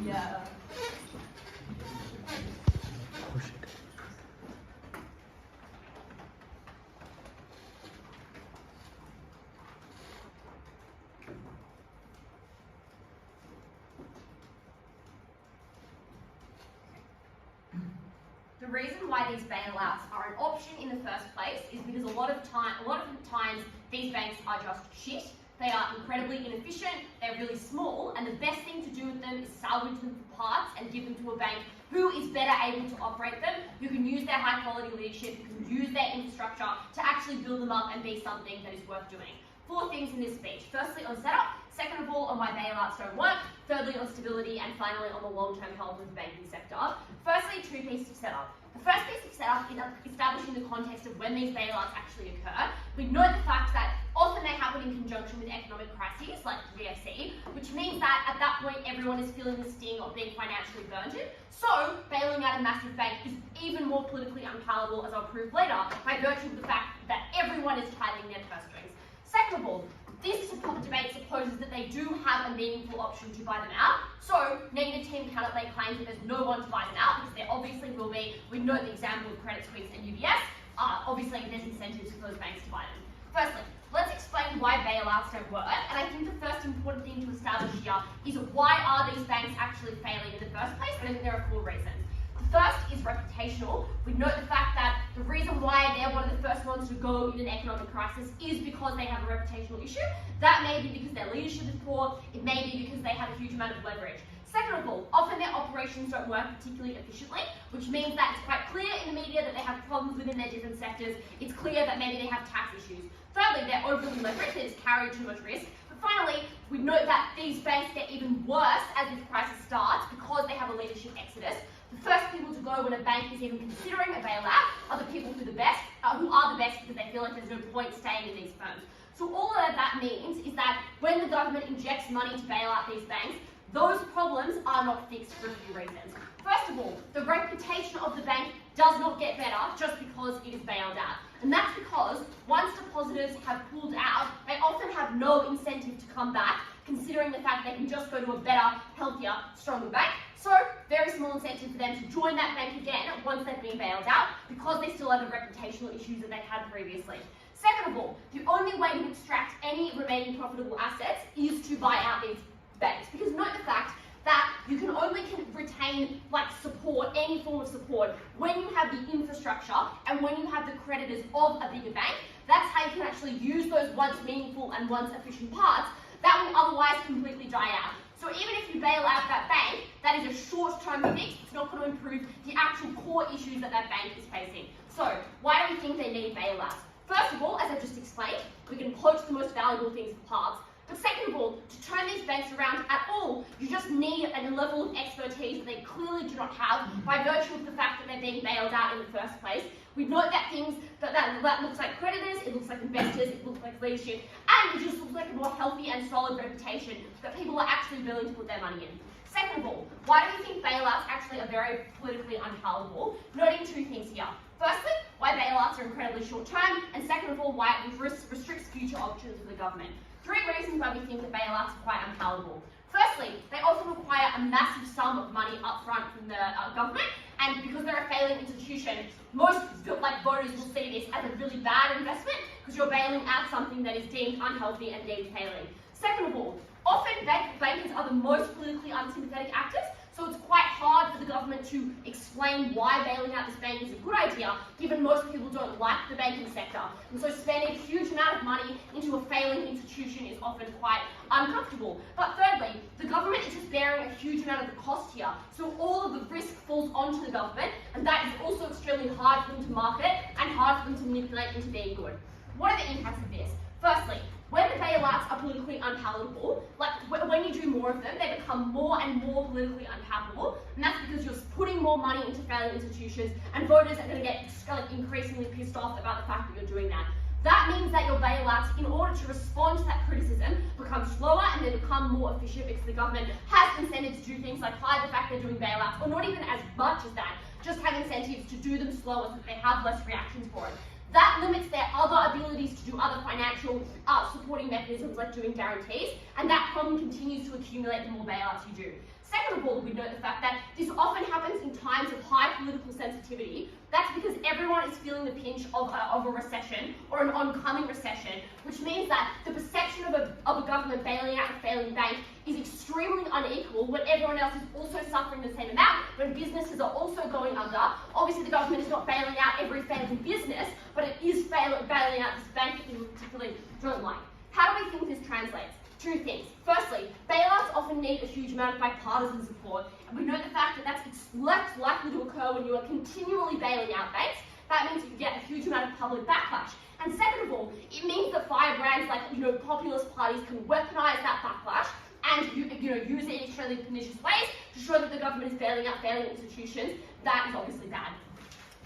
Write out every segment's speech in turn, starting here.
Yeah. The reason why these bailouts are an option in the first place is because a lot of times these banks are just shit. They are incredibly inefficient, they're really small, and the best thing to do with them is salvage them for parts and give them to a bank who is better able to operate them, who can use their high quality leadership, who can use their infrastructure to actually build them up and be something that is worth doing. 4 things in this speech. Firstly, on setup. Second of all, on why bailouts don't work. Thirdly, on stability. And finally, on the long-term health of the banking sector. Firstly, 2 pieces of setup. The first piece of setup is establishing the context of when these bailouts actually occur. We know the fact that often they happen in conjunction with economic crises, like the GFC, which means that at that point, everyone is feeling the sting of being financially burdened. So, bailing out a massive bank is even more politically unpalatable, as I'll prove later, by virtue of the fact that everyone is tightening their purse strings. Second of all, this debate supposes that they do have a meaningful option to buy them out. So, negative team cannot lay claim that there's no one to buy them out, because there obviously will be. We know the example of Credit Suisse and UBS. Obviously, there's incentives for those banks to buy them. Firstly, let's explain why bailouts don't work. And I think the first important thing to establish here is why are these banks actually failing in the first place? And I think there are 4 reasons. First is reputational. We note the fact that the reason why they're one of the first ones to go in an economic crisis is because they have a reputational issue. That may be because their leadership is poor, it may be because they have a huge amount of leverage. Second of all, often their operations don't work particularly efficiently, which means that it's quite clear in the media that they have problems within their different sectors. It's clear that maybe they have tax issues. Thirdly, they're overly leveraged, they just carry too much risk. But finally, we note that these banks get even worse as this crisis starts because they have a leadership exodus. The first people to go when a bank is even considering a bailout are the people who are the best because they feel like there's no point staying in these firms. So all of that means is that when the government injects money to bail out these banks, those problems are not fixed for a few reasons. First of all, the reputation of the bank does not get better just because it is bailed out. And that's because once depositors have pulled out, they often have no incentive to come back, considering the fact they can just go to a better, healthier, stronger bank. So, very small incentive for them to join that bank again once they've been bailed out, because they still have the reputational issues that they had previously. Second of all, the only way to extract any remaining profitable assets is to buy out these banks. Because note the fact that you can only retain support, any form of support, when you have the infrastructure and when you have the creditors of a bigger bank. That's how you can actually use those once meaningful and once efficient parts that will otherwise completely die out. So even if you bail out that bank, that is a short-term fix. It's not going to improve the actual core issues that that bank is facing. So why do we think they need bailouts? First of all, as I just explained, we can poach the most valuable things for parts. But second of all, to turn these banks around at all, you just need a level of expertise that they clearly do not have by virtue of the fact that they're being bailed out in the first place. We note that things that looks like creditors, it looks like investors, it looks like leadership, and it just looks like a more healthy and solid reputation that people are actually willing to put their money in. Second of all, why do we think bailouts actually are very politically unpalatable? Noting 2 things here. Firstly, why bailouts are incredibly short term, and second of all, why it restricts future options of the government. 3 reasons why we think that bailouts are quite unpalatable. Firstly, they often require a massive sum of money up front from the government, and because they're a failing institution, most voters will see this as a really bad investment because you're bailing out something that is deemed unhealthy and deemed failing. Second of all, often bankers are the most politically unsympathetic actors, so it's quite hard for the government to explain why bailing out this bank is a good idea, given most people don't like the banking sector. And so spending a huge amount of money into a failing institution is often quite uncomfortable. But thirdly, the government is just bearing a huge amount of the cost here, so all of the risk falls onto the government, and that is also extremely hard for them to market and hard for them to manipulate into being good. What are the impacts of this? Firstly, when the bailouts are politically unpalatable, when you do more of them, they become more and more politically unpalatable, and that's because you're putting more money into failing institutions, and voters are going to get increasingly pissed off about the fact that you're doing that. That means that your bailouts, in order to respond to that criticism, become slower and they become more efficient because the government has incentive to do things like hide the fact they're doing bailouts, or not even as much as that, just have incentives to do them slower so that they have less reactions for it. that limits their other abilities to do other financial supporting mechanisms like doing guarantees, and that problem continues to accumulate the more bailouts you do. Second of all, we note the fact that this often happens in times of high political sensitivity. That's because everyone is feeling the pinch of a recession or an oncoming recession, which means that the perception of a government bailing out a failing bank is extremely unequal when everyone else is also suffering the same amount, when businesses are also going under. Obviously, the government is not bailing out every failing business, but it is bailing out this bank that we particularly don't like. How do we think this translates? Two things. Firstly, bailouts often need a huge amount of bipartisan support, and we know the fact that that's less likely to occur when you are continually bailing out banks. That means you get a huge amount of public backlash. And second of all, it means that firebrands like populist parties can weaponize that backlash and use it in extremely pernicious ways to show that the government is bailing out failing institutions. That is obviously bad.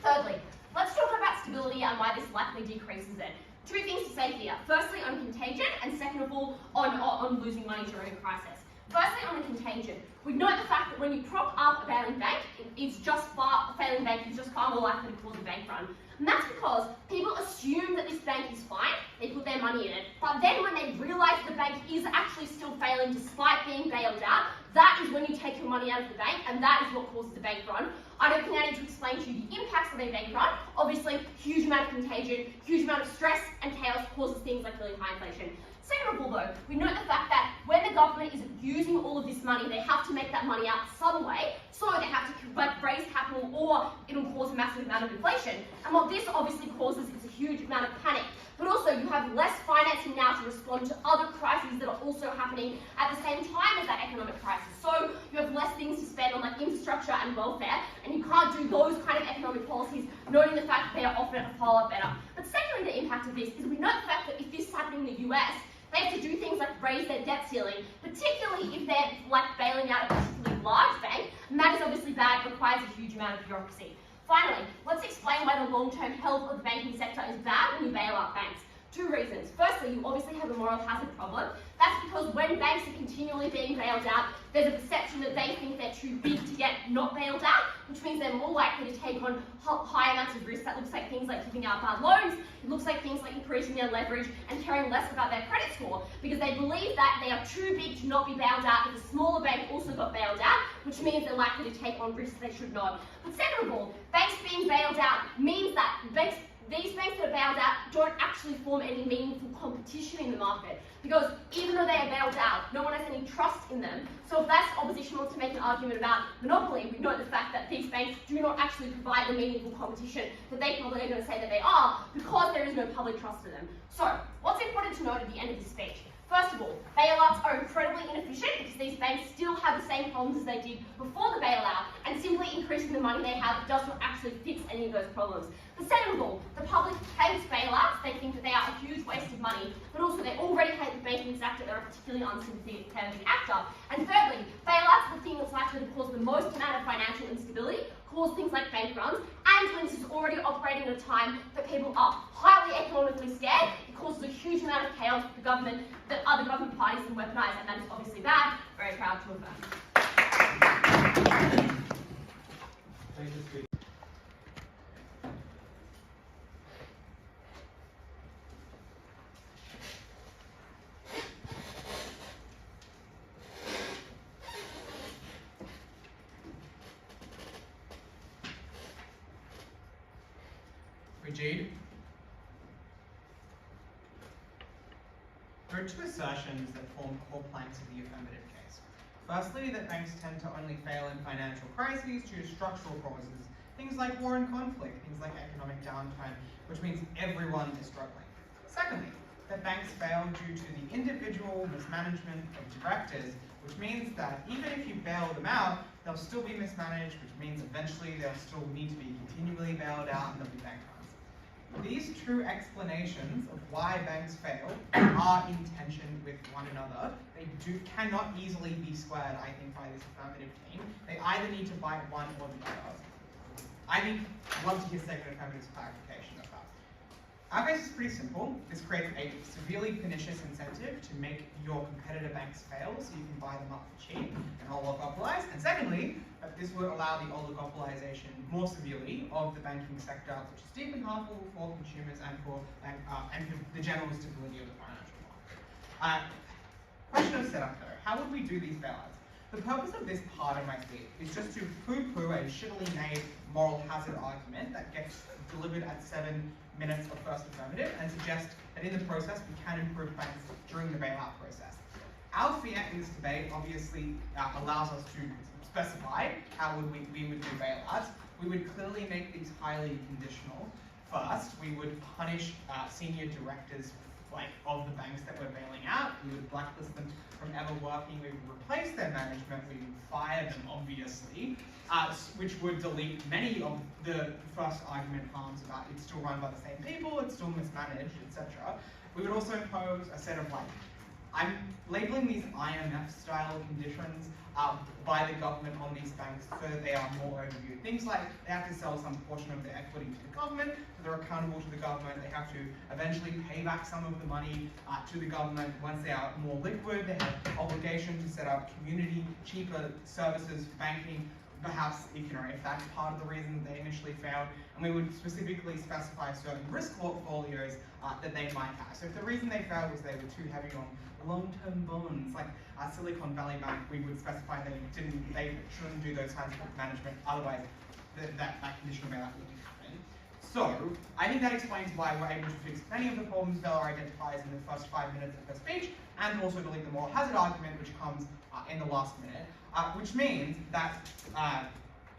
Thirdly, let's talk about stability and why this likely decreases it. Two things to say here. Firstly, on contagion, and second of all, on losing money during a crisis. Firstly, on the contagion, we know the fact that when you prop up a failing bank, a failing bank is just far more likely to cause a bank run. And that's because people assume that this bank is fine, they put their money in it, but then when they realise the bank is actually still failing despite being bailed out, that is when you take your money out of the bank, and that is what causes the bank run. I don't think I need to explain to you the impacts of a bank run. Obviously, huge amount of contagion, huge amount of stress and chaos causes things like really high inflation. Second of all though, we note the fact that when the government is using all of this money, they have to make that money out some way, so they have to raise capital or it'll cause a massive amount of inflation. And what this obviously causes is a huge amount of panic. But also you have less financing now to respond to other crises that are also happening at the same time as that economic crisis. So you have less things to spend on like infrastructure and welfare, and you can't do those kind of economic policies, noting the fact that they are often a far lot better. But secondly, the impact of this is we note the fact that if this is happening in the US, they have to do things like raise their debt ceiling, particularly if they're like bailing out a particularly large bank, and that is obviously bad, requires a huge amount of bureaucracy. Finally, let's explain why the long-term health of the banking sector is bad when you bail out banks. Two reasons. Firstly, you obviously have a moral hazard problem. That's because when banks are continually being bailed out, there's a perception that they think they're too big to get not bailed out, which means they're more likely to take on high amounts of risk. That looks like things like giving out bad loans. It looks like things like increasing their leverage and caring less about their credit score, because they believe that they are too big to not be bailed out if a smaller bank also got bailed out, which means they're likely to take on risks they should not. But second of all, banks being bailed out means that these banks that are bailed out don't actually form any meaningful competition in the market, because even though they are bailed out, no one has any trust in them. So if that's opposition wants to make an argument about monopoly, we note the fact that these banks do not actually provide the meaningful competition that they probably are going to say that they are, because there is no public trust in them. So what's important to note at the end of this speech? First of all, bailouts are incredibly inefficient because these banks still have the same problems as they did before the bailout, and simply increasing the money they have does not actually fix any of those problems. But second of all, the public hates bailouts. They think that they are a huge waste of money, but also they already hate the banking sector. They're a particularly unsympathetic actor. And thirdly, bailouts are the thing that's likely to cause the most amount of financial instability, cause things like bank runs, and when this is already operating at a time that people are highly economically scared, it causes a huge amount of chaos for the government that other government parties can weaponize, and that is obviously bad. Very proud to affirm. Thank you, Steve. Eugene? There are two assertions that form core planks of the affirmative case. Firstly, that banks tend to only fail in financial crises due to structural causes, things like war and conflict, things like economic downturn, which means everyone is struggling. Secondly, that banks fail due to the individual mismanagement of directors, which means that even if you bail them out, they'll still be mismanaged, which means eventually they'll still need to be continually bailed out and they'll be bank runs. These two explanations of why banks fail are in tension with one another. They cannot easily be squared, I think, by this affirmative team. They either need to bite one or the other. I think I'd love to hear second affirmative's clarification of that. Our case is pretty simple. This creates a severely pernicious incentive to make your competitor banks fail so you can buy them up for cheap and oligopolize. And secondly, this would allow the oligopolization more severely of the banking sector, which is deeply harmful for consumers and for the general stability of the financial market. Question of setup though, how would we do these bailouts? The purpose of this part of my speech is just to poo-poo a shittily made moral hazard argument that gets delivered at 7 minutes of first affirmative and suggest that in the process we can improve banks during the bailout process. Our fiat in this debate obviously allows us to specify how we would do bailouts. We would clearly make these highly conditional. First, we would punish senior directors of the banks that we're bailing out. We would blacklist them from ever working. We would replace their management. We would fire them, obviously, which would delete many of the first argument harms about it's still run by the same people, it's still mismanaged, etc. We would also impose a set of I'm labeling these IMF-style conditions by the government on these banks so that they are more overviewed. Things like they have to sell some portion of their equity to the government, so they're accountable to the government. They have to eventually pay back some of the money to the government once they are more liquid. They have obligation to set up community, cheaper services, banking, perhaps if that's part of the reason they initially failed. And we would specifically specify certain risk portfolios that they might have. So if the reason they failed was they were too heavy on long-term bonds, like Silicon Valley Bank, we would specify they shouldn't do those kinds of management, otherwise that conditional bailout wouldn't happen. So I think that explains why we're able to fix many of the problems Bella identifies in the first 5 minutes of her speech, and also delete the moral hazard argument, which comes in the last minute, which means that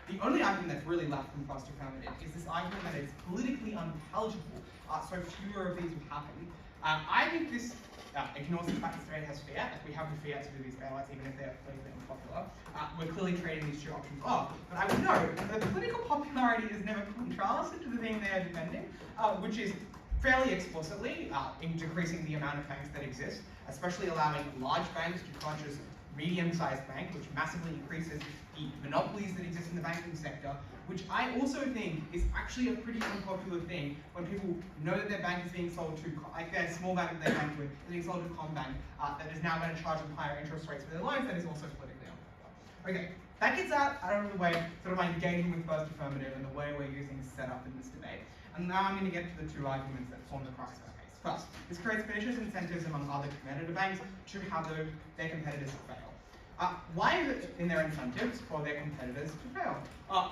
the only argument that's really left from first affirmative is this argument that it's politically unintelligible, so fewer of these would happen. I think this ignores the fact that the debate has fiat. If we have the fiat to do these bailouts, even if they're politically unpopular, we're clearly trading these two options off. But I would note that the political popularity is never contrasted to the thing they are defending, which is fairly explicitly in decreasing the amount of banks that exist, especially allowing large banks to purchase medium-sized banks, which massively increases the monopolies that exist in the banking sector, which I also think is actually a pretty unpopular thing when people know that their bank is being sold to, like their small bank that they bank with, is being sold to Combank, that is now going to charge them higher interest rates for their loans, that is also politically unpopular. Okay, that gets out of the way, sort of engaging with first affirmative and the way we're using setup in this debate. And now I'm going to get to the two arguments that form the crux of our case. First, this creates pernicious incentives among other competitor banks to have their competitors fail. Why is it in their incentives for their competitors to fail?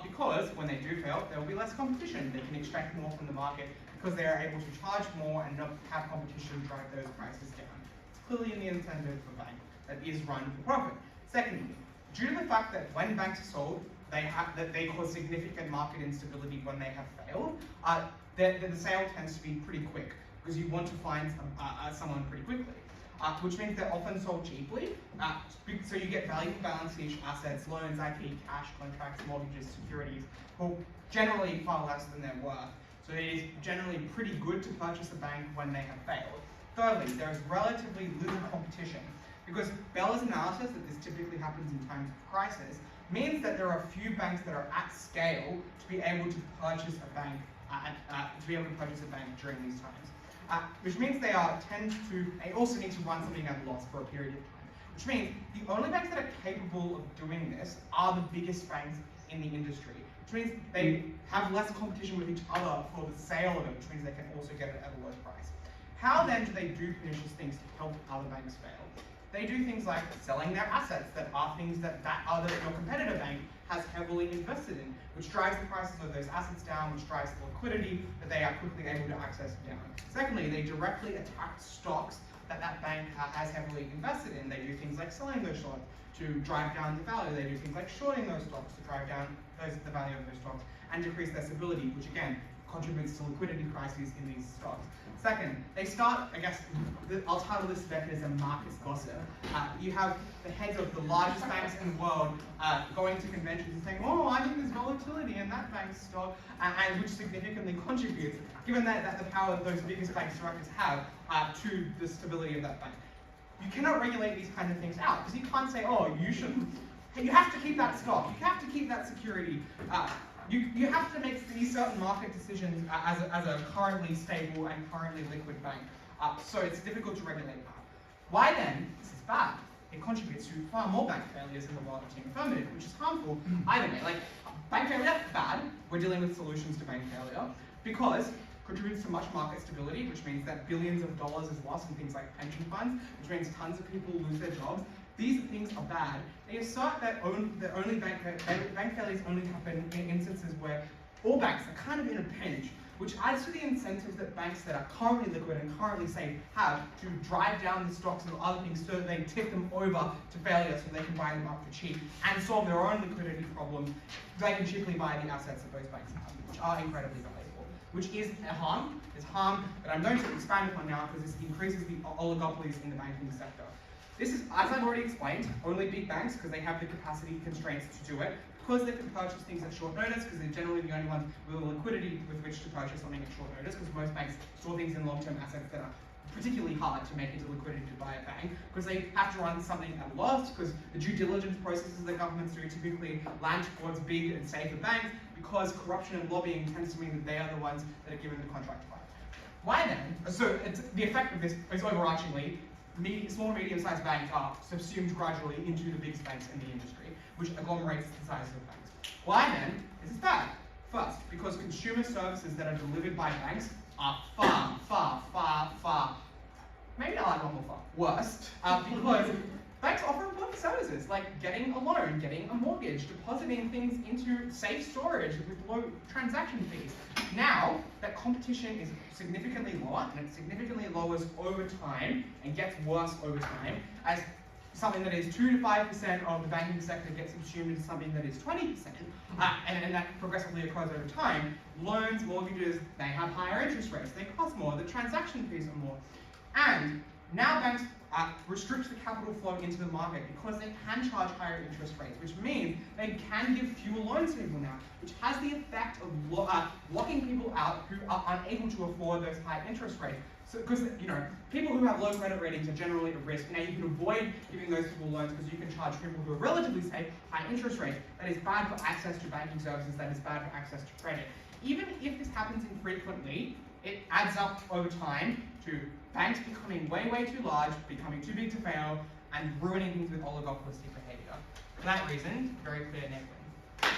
Because when they do fail, there will be less competition. They can extract more from the market because they are able to charge more and not have competition drive those prices down. It's clearly in the incentive of a bank that is run for profit. Secondly, due to the fact that when banks are sold, they cause significant market instability when they have failed, the sale tends to be pretty quick because you want to find someone pretty quickly. Which means they're often sold cheaply, so you get valuable balance sheet assets, loans, IP, cash, contracts, mortgages, securities, for generally far less than they're worth. So it is generally pretty good to purchase a bank when they have failed. Thirdly, there is relatively little competition, because Bella's analysis that this typically happens in times of crisis means that there are a few banks that are at scale to be able to purchase a bank during these times. Which means they also need to run something at a loss for a period of time. Which means the only banks that are capable of doing this are the biggest banks in the industry. Which means they have less competition with each other for the sale of it, which means they can also get it at a low price. How then do they do pernicious things to help other banks fail? They do things like selling their assets that are things that your competitor bank has heavily invested in, which drives the prices of those assets down, which drives the liquidity that they are quickly able to access down. Secondly, they directly attack stocks that bank has heavily invested in. They do things like selling those stocks to drive down the value. They do things like shorting those stocks to drive down the value of those stocks and decrease their stability, which again contributes to liquidity crises in these stocks. Second, they start, I'll title this mechanism Marcus Gossip. You have the heads of the largest banks in the world going to conventions and saying, oh, I think there's volatility in that bank's stock, and which significantly contributes, given that the power those biggest banks directors have to the stability of that bank. You cannot regulate these kind of things out, because you can't say, oh, you have to keep that stock, you have to keep that security. you have to make these certain market decisions as a currently stable and currently liquid bank. So it's difficult to regulate that. Why then? This is bad. It contributes to far more bank failures in the world of Team Affirmative, which is harmful either way. Like, bank failure, bad. We're dealing with solutions to bank failure because it contributes to much market stability, which means that billions of dollars is lost in things like pension funds, which means tons of people lose their jobs. These things are bad. They assert that only bank failures only happen in instances where all banks are kind of in a pinch, which adds to the incentives that banks that are currently liquid and currently safe have to drive down the stocks and other things so that they tip them over to failure so they can buy them up for cheap and solve their own liquidity problems. They can cheaply buy the assets that those banks have, which are incredibly valuable, which is a harm. It's harm that I'm going to expand upon now because this increases the oligopolies in the banking sector. This is, as I've already explained, only big banks because they have the capacity constraints to do it, because they can purchase things at short notice, because they're generally the only ones with the liquidity with which to purchase something at short notice, because most banks store things in long-term assets that are particularly hard to make into liquidity to buy a bank, because they have to run something at loss, because the due diligence processes that governments do typically land towards big and safer banks, because corruption and lobbying tends to mean that they are the ones that are given the contract to buy. Why then? So the effect of this is overarchingly, small and medium-sized banks are subsumed gradually into the biggest banks in the industry, which agglomerates the size of banks. Why then is this bad? First, because consumer services that are delivered by banks are far, maybe not like one more far, worst, because banks offer important services like getting a loan, getting a mortgage, depositing things into safe storage with low transaction fees. Now that competition is significantly lower, and it significantly lowers over time and gets worse over time, as something that is 2 to 5% of the banking sector gets subsumed into something that is 20%, and that progressively occurs over time. Loans, mortgages, they have higher interest rates, they cost more, the transaction fees are more. And now banks restrict the capital flow into the market because they can charge higher interest rates, which means they can give fewer loans to people now, which has the effect of locking people out who are unable to afford those high interest rates. So, because people who have low credit ratings are generally at risk. Now you can avoid giving those people loans because you can charge people who are relatively safe high interest rates. That is bad for access to banking services. That is bad for access to credit. Even if this happens infrequently, it adds up over time to banks becoming way too large, becoming too big to fail, and ruining things with oligopolistic behavior. For that reason, very clear net win.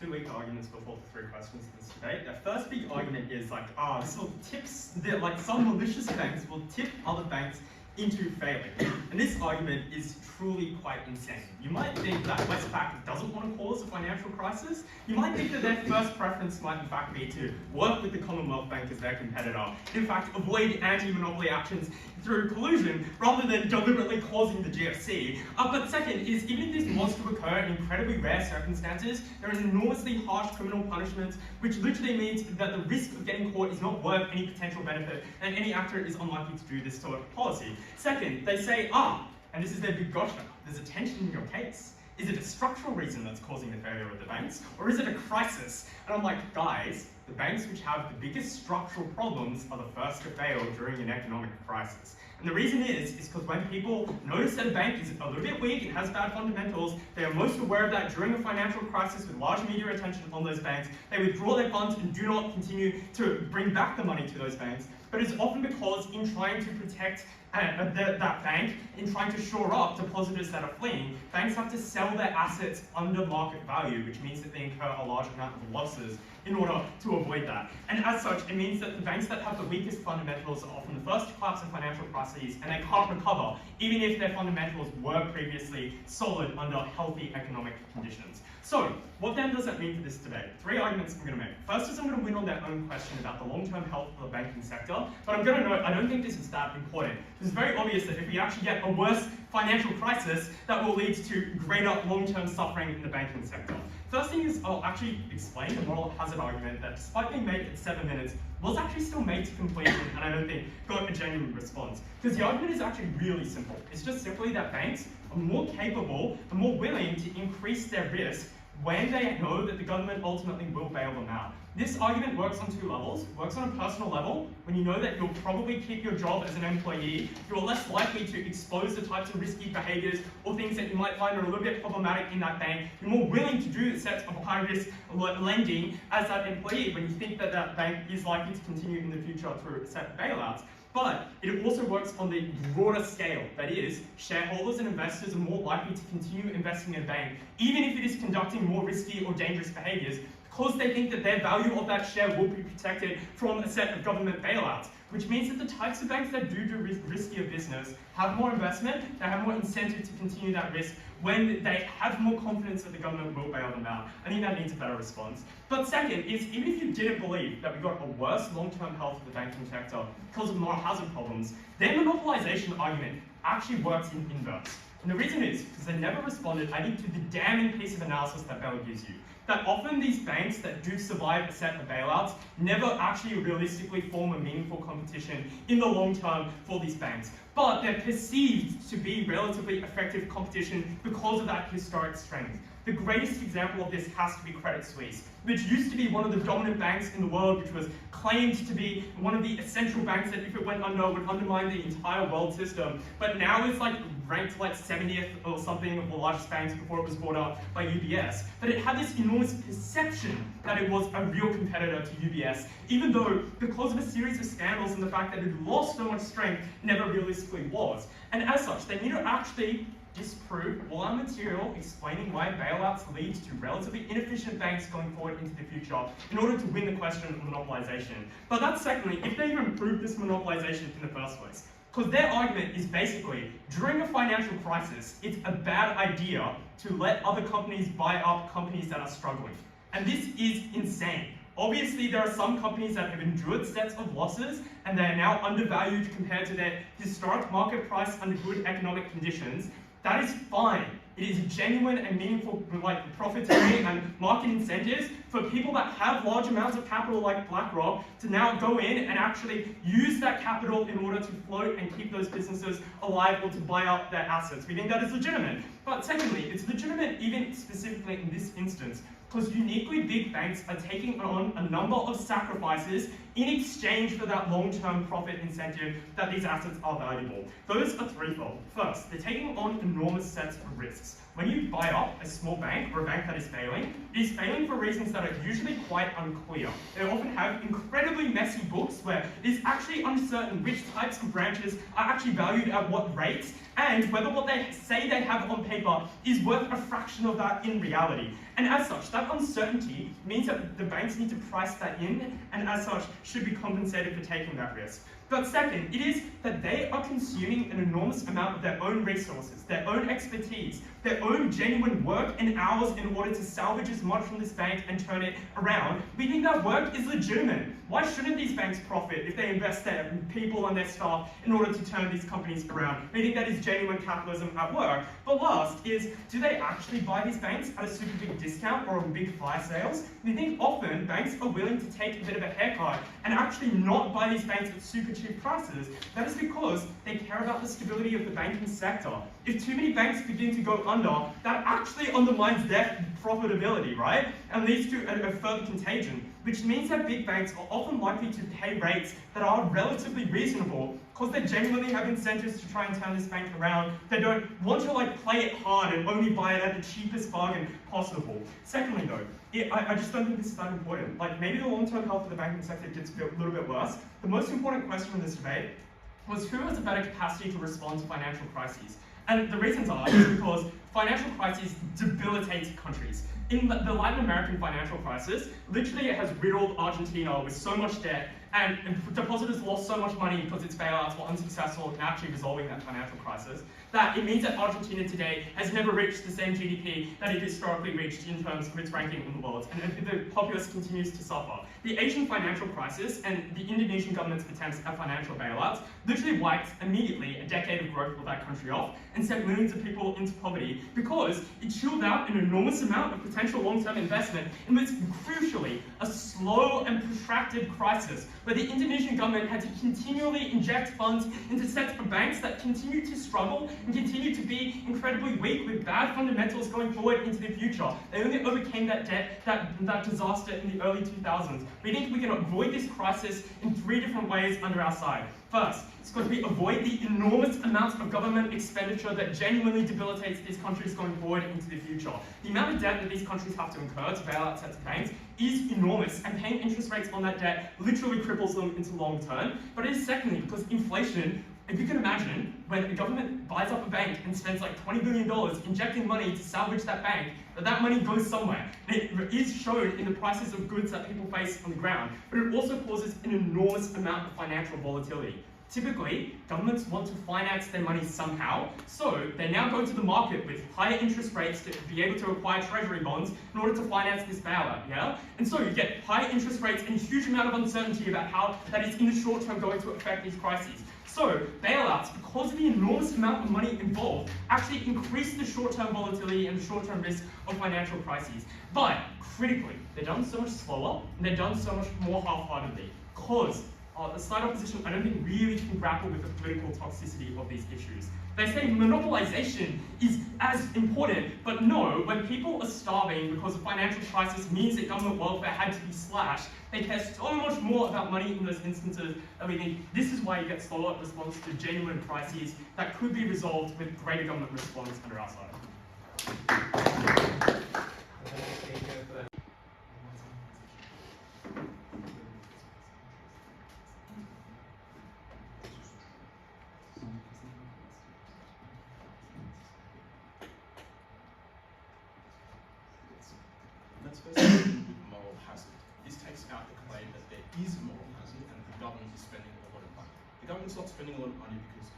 Two weak arguments before the three questions in this debate. The first big argument is like, this will tips, like some malicious banks will tip other banks into failing. And this argument is truly quite insane. You might think that Westpac doesn't want to cause a financial crisis. You might think that their first preference might in fact be to work with the Commonwealth Bank as their competitor, in fact avoid anti-monopoly actions through collusion rather than deliberately causing the GFC. But second is, even if this was to occur in incredibly rare circumstances, there is enormously harsh criminal punishments, which literally means that the risk of getting caught is not worth any potential benefit, and any actor is unlikely to do this sort of policy. Second, they say, and this is their big gotcha, there's a tension in your case. Is it a structural reason that's causing the failure of the banks, or is it a crisis? And I'm like, guys, the banks which have the biggest structural problems are the first to fail during an economic crisis. And the reason is because when people notice that a bank is a little bit weak, it has bad fundamentals, they are most aware of that during a financial crisis with large media attention on those banks. They withdraw their funds and do not continue to bring back the money to those banks. But it's often because in trying to protect that bank, in trying to shore up depositors that are fleeing, banks have to sell their assets under market value, which means that they incur a large amount of losses in order to avoid that. And as such, it means that the banks that have the weakest fundamentals are often the first to collapse in financial crises, and they can't recover, even if their fundamentals were previously solid under healthy economic conditions. So, what then does that mean for this debate? Three arguments I'm going to make. First is I'm going to win on their own question about the long-term health of the banking sector, but I'm going to note I don't think this is that important. It's very obvious that if we actually get a worse financial crisis, that will lead to greater long-term suffering in the banking sector. First thing is I'll actually explain the moral hazard argument that despite being made at 7 minutes, was actually still made to completion, and I don't think got a genuine response. Because the argument is actually really simple. It's just simply that banks are more capable and more willing to increase their risk when they know that the government ultimately will bail them out. This argument works on two levels. It works on a personal level. When you know that you'll probably keep your job as an employee, you're less likely to expose the types of risky behaviors or things that you might find are a little bit problematic in that bank. You're more willing to do the sets of high risk lending as that employee when you think that that bank is likely to continue in the future through a set of bailouts. But it also works on the broader scale. That is, shareholders and investors are more likely to continue investing in a bank, even if it is conducting more risky or dangerous behaviors, because they think that their value of that share will be protected from a set of government bailouts, which means that the types of banks that do riskier business have more investment, they have more incentive to continue that risk when they have more confidence that the government will bail them out. I think that needs a better response. But second is, even if you didn't believe that we got a worse long-term health of the banking sector because of moral hazard problems, their monopolization argument actually works in inverse. And the reason is because they never responded, I think, to the damning piece of analysis that Bell gives you. That often these banks that do survive a set of bailouts never actually realistically form a meaningful competition in the long term for these banks. But they're perceived to be relatively effective competition because of that historic strength. The greatest example of this has to be Credit Suisse, which used to be one of the dominant banks in the world, which was claimed to be one of the essential banks that if it went under would undermine the entire world system. But now it's like ranked like 70th or something of the largest banks before it was bought up by UBS. But it had this enormous perception that it was a real competitor to UBS, even though because of a series of scandals and the fact that it lost so much strength, never realistically was. And as such, they need to actually disprove all our material explaining why bailouts lead to relatively inefficient banks going forward into the future in order to win the question of monopolization. But that's secondly, if they even prove this monopolization in the first place. Because their argument is basically, during a financial crisis, it's a bad idea to let other companies buy up companies that are struggling. And this is insane. Obviously, there are some companies that have endured sets of losses and they are now undervalued compared to their historic market price under good economic conditions. That is fine. It is genuine and meaningful profiteering and market incentives for people that have large amounts of capital like BlackRock to now go in and actually use that capital in order to float and keep those businesses alive or to buy up their assets. We think that is legitimate. But secondly, it's legitimate even specifically in this instance because uniquely big banks are taking on a number of sacrifices in exchange for that long-term profit incentive that these assets are valuable. Those are threefold. First, they're taking on enormous sets of risks. When you buy up a small bank or a bank that is failing, it is failing for reasons that are usually quite unclear. They often have incredibly messy books where it is actually uncertain which types of branches are actually valued at what rates and whether what they say they have on paper is worth a fraction of that in reality. And as such, that uncertainty means that the banks need to price that in and as such should be compensated for taking that risk. But second, it is that they are consuming an enormous amount of their own resources, their own expertise, their own genuine work and hours in order to salvage as much from this bank and turn it around. We think that work is legitimate. Why shouldn't these banks profit if they invest their people and their staff in order to turn these companies around? We think that is genuine capitalism at work. But last is, do they actually buy these banks at a super big discount or on big fire sales? We think often banks are willing to take a bit of a haircut and actually not buy these banks at super cheap prices. That is because they care about the stability of the banking sector. If too many banks begin to go under, that actually undermines their profitability, right? And leads to a further contagion, which means that big banks are often likely to pay rates that are relatively reasonable because they genuinely have incentives to try and turn this bank around. They don't want to play it hard and only buy it at the cheapest bargain possible. Secondly though, I just don't think this is that important. Maybe the long-term health of the banking sector gets a little bit worse. The most important question in this debate was who has a better capacity to respond to financial crises? And the reasons are because financial crises debilitate countries. In the Latin American financial crisis, literally it has riddled Argentina with so much debt, and depositors lost so much money because its bailouts were unsuccessful in actually resolving that financial crisis, that it means that Argentina today has never reached the same GDP that it historically reached in terms of its ranking in the world, and the populace continues to suffer. The Asian financial crisis and the Indonesian government's attempts at financial bailouts literally wiped immediately a decade of growth of that country off and sent millions of people into poverty because it chilled out an enormous amount of potential long-term investment in what's crucially a slow and protracted crisis where the Indonesian government had to continually inject funds into sets of banks that continue to struggle and continue to be incredibly weak with bad fundamentals going forward into the future. They only overcame that debt, that disaster in the early 2000s. We think we can avoid this crisis in 3 different ways under our side. First, it's got to be avoid the enormous amounts of government expenditure that genuinely debilitates these countries going forward into the future. The amount of debt that these countries have to incur to bail out sets of banks is enormous, and paying interest rates on that debt literally cripples them into long term. But it is secondly because inflation, if you can imagine, when the government buys up a bank and spends like $20 billion injecting money to salvage that bank, that money goes somewhere. And it is shown in the prices of goods that people face on the ground, but it also causes an enormous amount of financial volatility. Typically, governments want to finance their money somehow, so they now go to the market with higher interest rates to be able to acquire treasury bonds in order to finance this bailout, yeah? And so you get higher interest rates and a huge amount of uncertainty about how that is in the short term going to affect these crises. So, bailouts, because of the enormous amount of money involved, actually increase the short-term volatility and the short-term risk of financial crises. But, critically, they're done so much slower, and they're done so much more half-heartedly, because the side opposition, I don't think, really can grapple with the political toxicity of these issues. They say monopolization is as important, but no, when people are starving because a financial crisis means that government welfare had to be slashed, they care so much more about money in those instances that we think this is why you get slower response to genuine crises that could be resolved with greater government response under our side. Let's first begin with moral hazard. This takes out the claim that there is moral hazard and the government is spending a lot of money. The government's not spending a lot of money because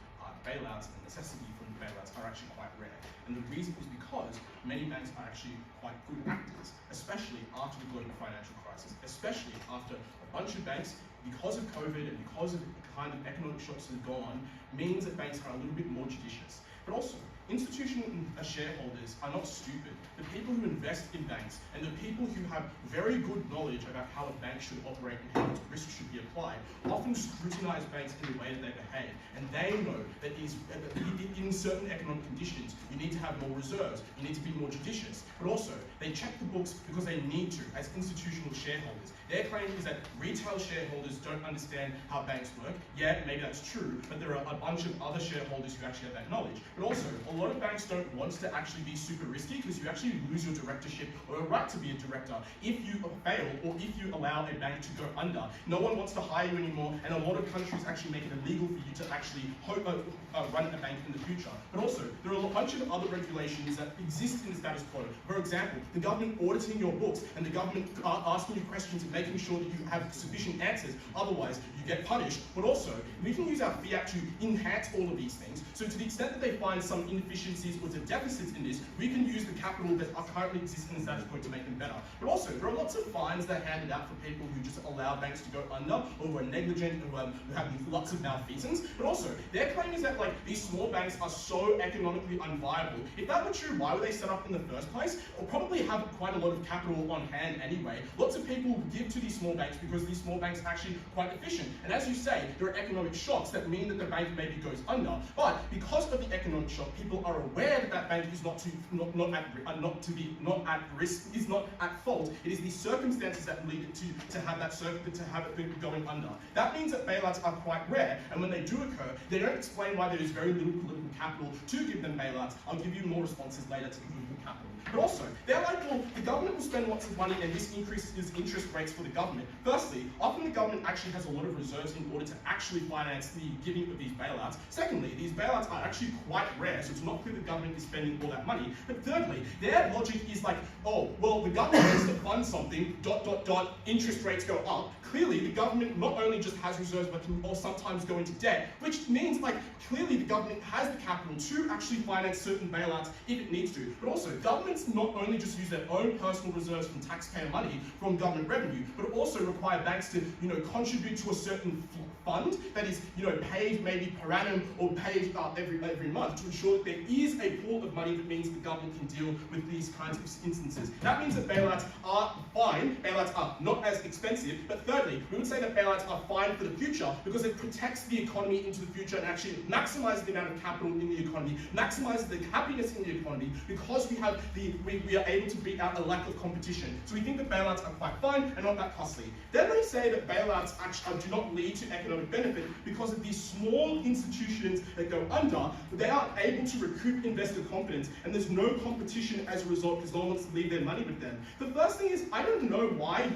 bailouts and the necessity for the bailouts are actually quite rare. And the reason is because many banks are actually quite good actors, especially after the global financial crisis, especially after a bunch of banks, because of COVID and because of the kind of economic shocks that have gone, means that banks are a little bit more judicious. But also, institutional shareholders are not stupid. The people who invest in banks and the people who have very good knowledge about how a bank should operate and how its risk should be applied often scrutinize banks in the way that they behave. And they know that in certain economic conditions, you need to have more reserves, you need to be more judicious. But also, they check the books because they need to as institutional shareholders. Their claim is that retail shareholders don't understand how banks work. Yeah, maybe that's true, but there are a bunch of other shareholders who actually have that knowledge. But also, a lot of banks don't want to actually be super risky because you actually lose your directorship or a right to be a director if you fail or if you allow a bank to go under. No one wants to hire you anymore, and a lot of countries actually make it illegal for you to actually run a bank in the future. But also, there are a bunch of other regulations that exist in the status quo. For example, the government auditing your books and the government asking you questions and making sure that you have sufficient answers. Otherwise, you get punished. But also, we can use our fiat to enhance all of these things. So to the extent that they find some inefficiencies or deficits in this, we can use the capital that currently exists in the status quo to make them better. But also, there are lots of fines that are handed out for people who just allow banks to go under, or who are negligent, or who have lots of malfeasance. But also, their claim is that these small banks are so economically unviable. If that were true, why were they set up in the first place? Or probably have quite a lot of capital on hand anyway. Lots of people give to these small banks because these small banks are actually quite efficient. And as you say, there are economic shocks that mean that the bank maybe goes under. But because of the economic shock, people are aware that that bank is not at risk, is not at fault. It is the circumstances that lead it to have it be going under. That means that bailouts are quite rare, and when they do occur, they don't explain why there is very little political capital to give them bailouts. I'll give you more responses later to political capital. But also, they're like, well, the government will spend lots of money and this increases interest rates for the government. Firstly, often the government actually has a lot of reserves in order to actually finance the giving of these bailouts. Secondly, these bailouts are actually quite rare, so it's not clear the government is spending all that money. But thirdly, their logic is like, oh, well, the government needs to fund something, ... interest rates go up. Clearly, the government not only just has reserves, but can also sometimes go into debt, which means, like, clearly the government has the capital to actually finance certain bailouts if it needs to. But also, governments not only just use their own personal reserves from taxpayer money from government revenue, but also require banks to, contribute to a certain fund that is, paid maybe per annum or paid every month to ensure that there is a pool of money that means the government can deal with these kinds of instances. That means that bailouts are fine, bailouts are not as expensive, but thirdly, we would say that bailouts are fine for the future because it protects the economy into the future and actually maximizes the amount of capital in the economy, maximizes the happiness in the economy because we are able to beat out a lack of competition. So we think that bailouts are quite fine and not that costly. Then they say that bailouts actually do not lead to economic benefit because of these small institutions that go under, they are able to recoup investor confidence and there's no competition as a result because no one wants to leave their money with them. The first thing is, I don't know why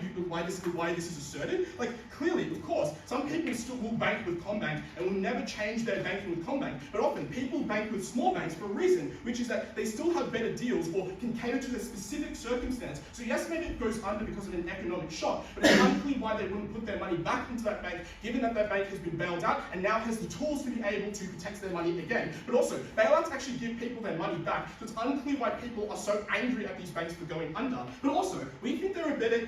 this is asserted. Like, clearly, of course, some people still will bank with Combank and will never change their banking with Combank, but often people bank with small banks for a reason, which is that they still have better deals or can cater to their specific circumstance. So yes, maybe it goes under because of an economic shock, but it's unclear why they wouldn't put their money back into that bank, given that that bank has been bailed out and now has the tools to be able to protect their money again. But also, bailouts actually give people their money back, so it's unclear why people are so angry at these banks for going under. But also, we think there are better,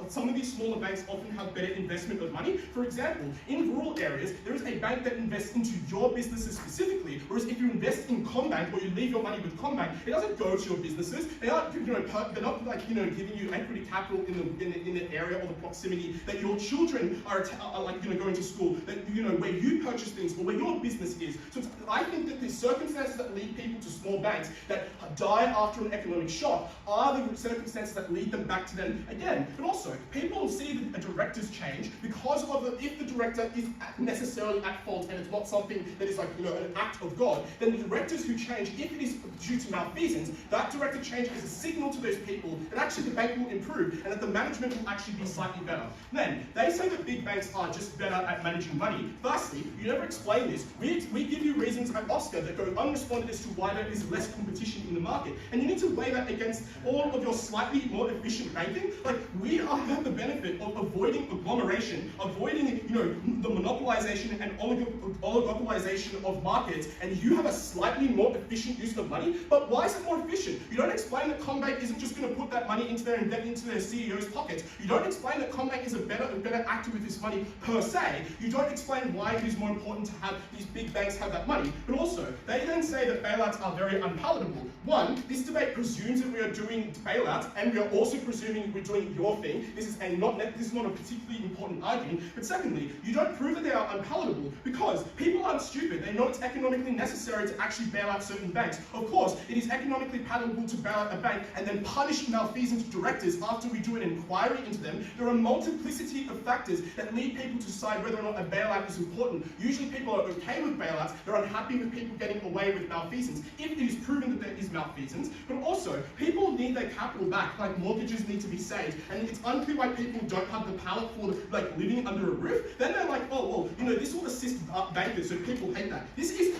some of these smaller banks often have better investment of money. For example, in rural areas, there is a bank that invests into your businesses specifically, whereas if you invest in Combank or you leave your money with Combank, it doesn't go to your businesses. They aren't, they're not like, giving you equity capital in the area or the proximity that your children are going to school, that where you purchase things or where your business is. So I think that the circumstances that lead people to small banks that die after an economic shock are the circumstances that lead them back to them again. But also, people see that a director's change because of if the director is necessarily at fault and it's not something that is like an act of God, then the directors who change, if it is due to malfeasance, that director change is a signal to those people that actually the bank will improve and that the management will actually be slightly better. Then, they say that big banks are just better at managing money. Firstly, you never explain this. We give you reasons at Oscar that go unresponded as to why there is less competition in the market. And you need to weigh that against all of your slightly more efficient banking. Like, we have the benefit of avoiding agglomeration, avoiding the monopolization and oligopolization of markets, and you have a slightly more efficient use of money. But why is it more efficient? You don't explain that Combank isn't just going to put that money into their CEO's pockets. You don't explain that Combank is a better actor with this money per se. You don't explain why it is more important to have these big banks have that money. But also, they then say that bailouts are very unpalatable. One, this debate presumes that we are doing bailouts, and we are also presuming we're doing your thing. This is not a particularly important argument. But secondly, you don't prove that they are unpalatable because people aren't stupid. They know it's economically necessary to actually bail out certain banks. Of course, it is economically palatable to bail out a bank and then punish malfeasant directors after we do an inquiry into them. There are a multiplicity of factors that lead people to decide whether or not a bailout is important. Usually people are okay with bailouts. They're unhappy with people getting away with malfeasance if it is proven that there is malfeasance. But also, people need their capital back, like mortgages need to be saved. And it's unclear why people don't have the palate for living under a roof. Then they're like, oh, well, this will assist bankers, so people hate that. This is,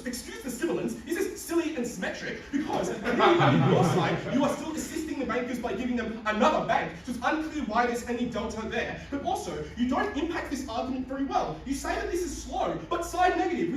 excuse the sibilance, this is silly and symmetric because on your side, you are still assisting the bankers by giving them another bank. So it's unclear why there's any delta there. But also, you don't impact this argument very well. You say that this is slow, but side negative,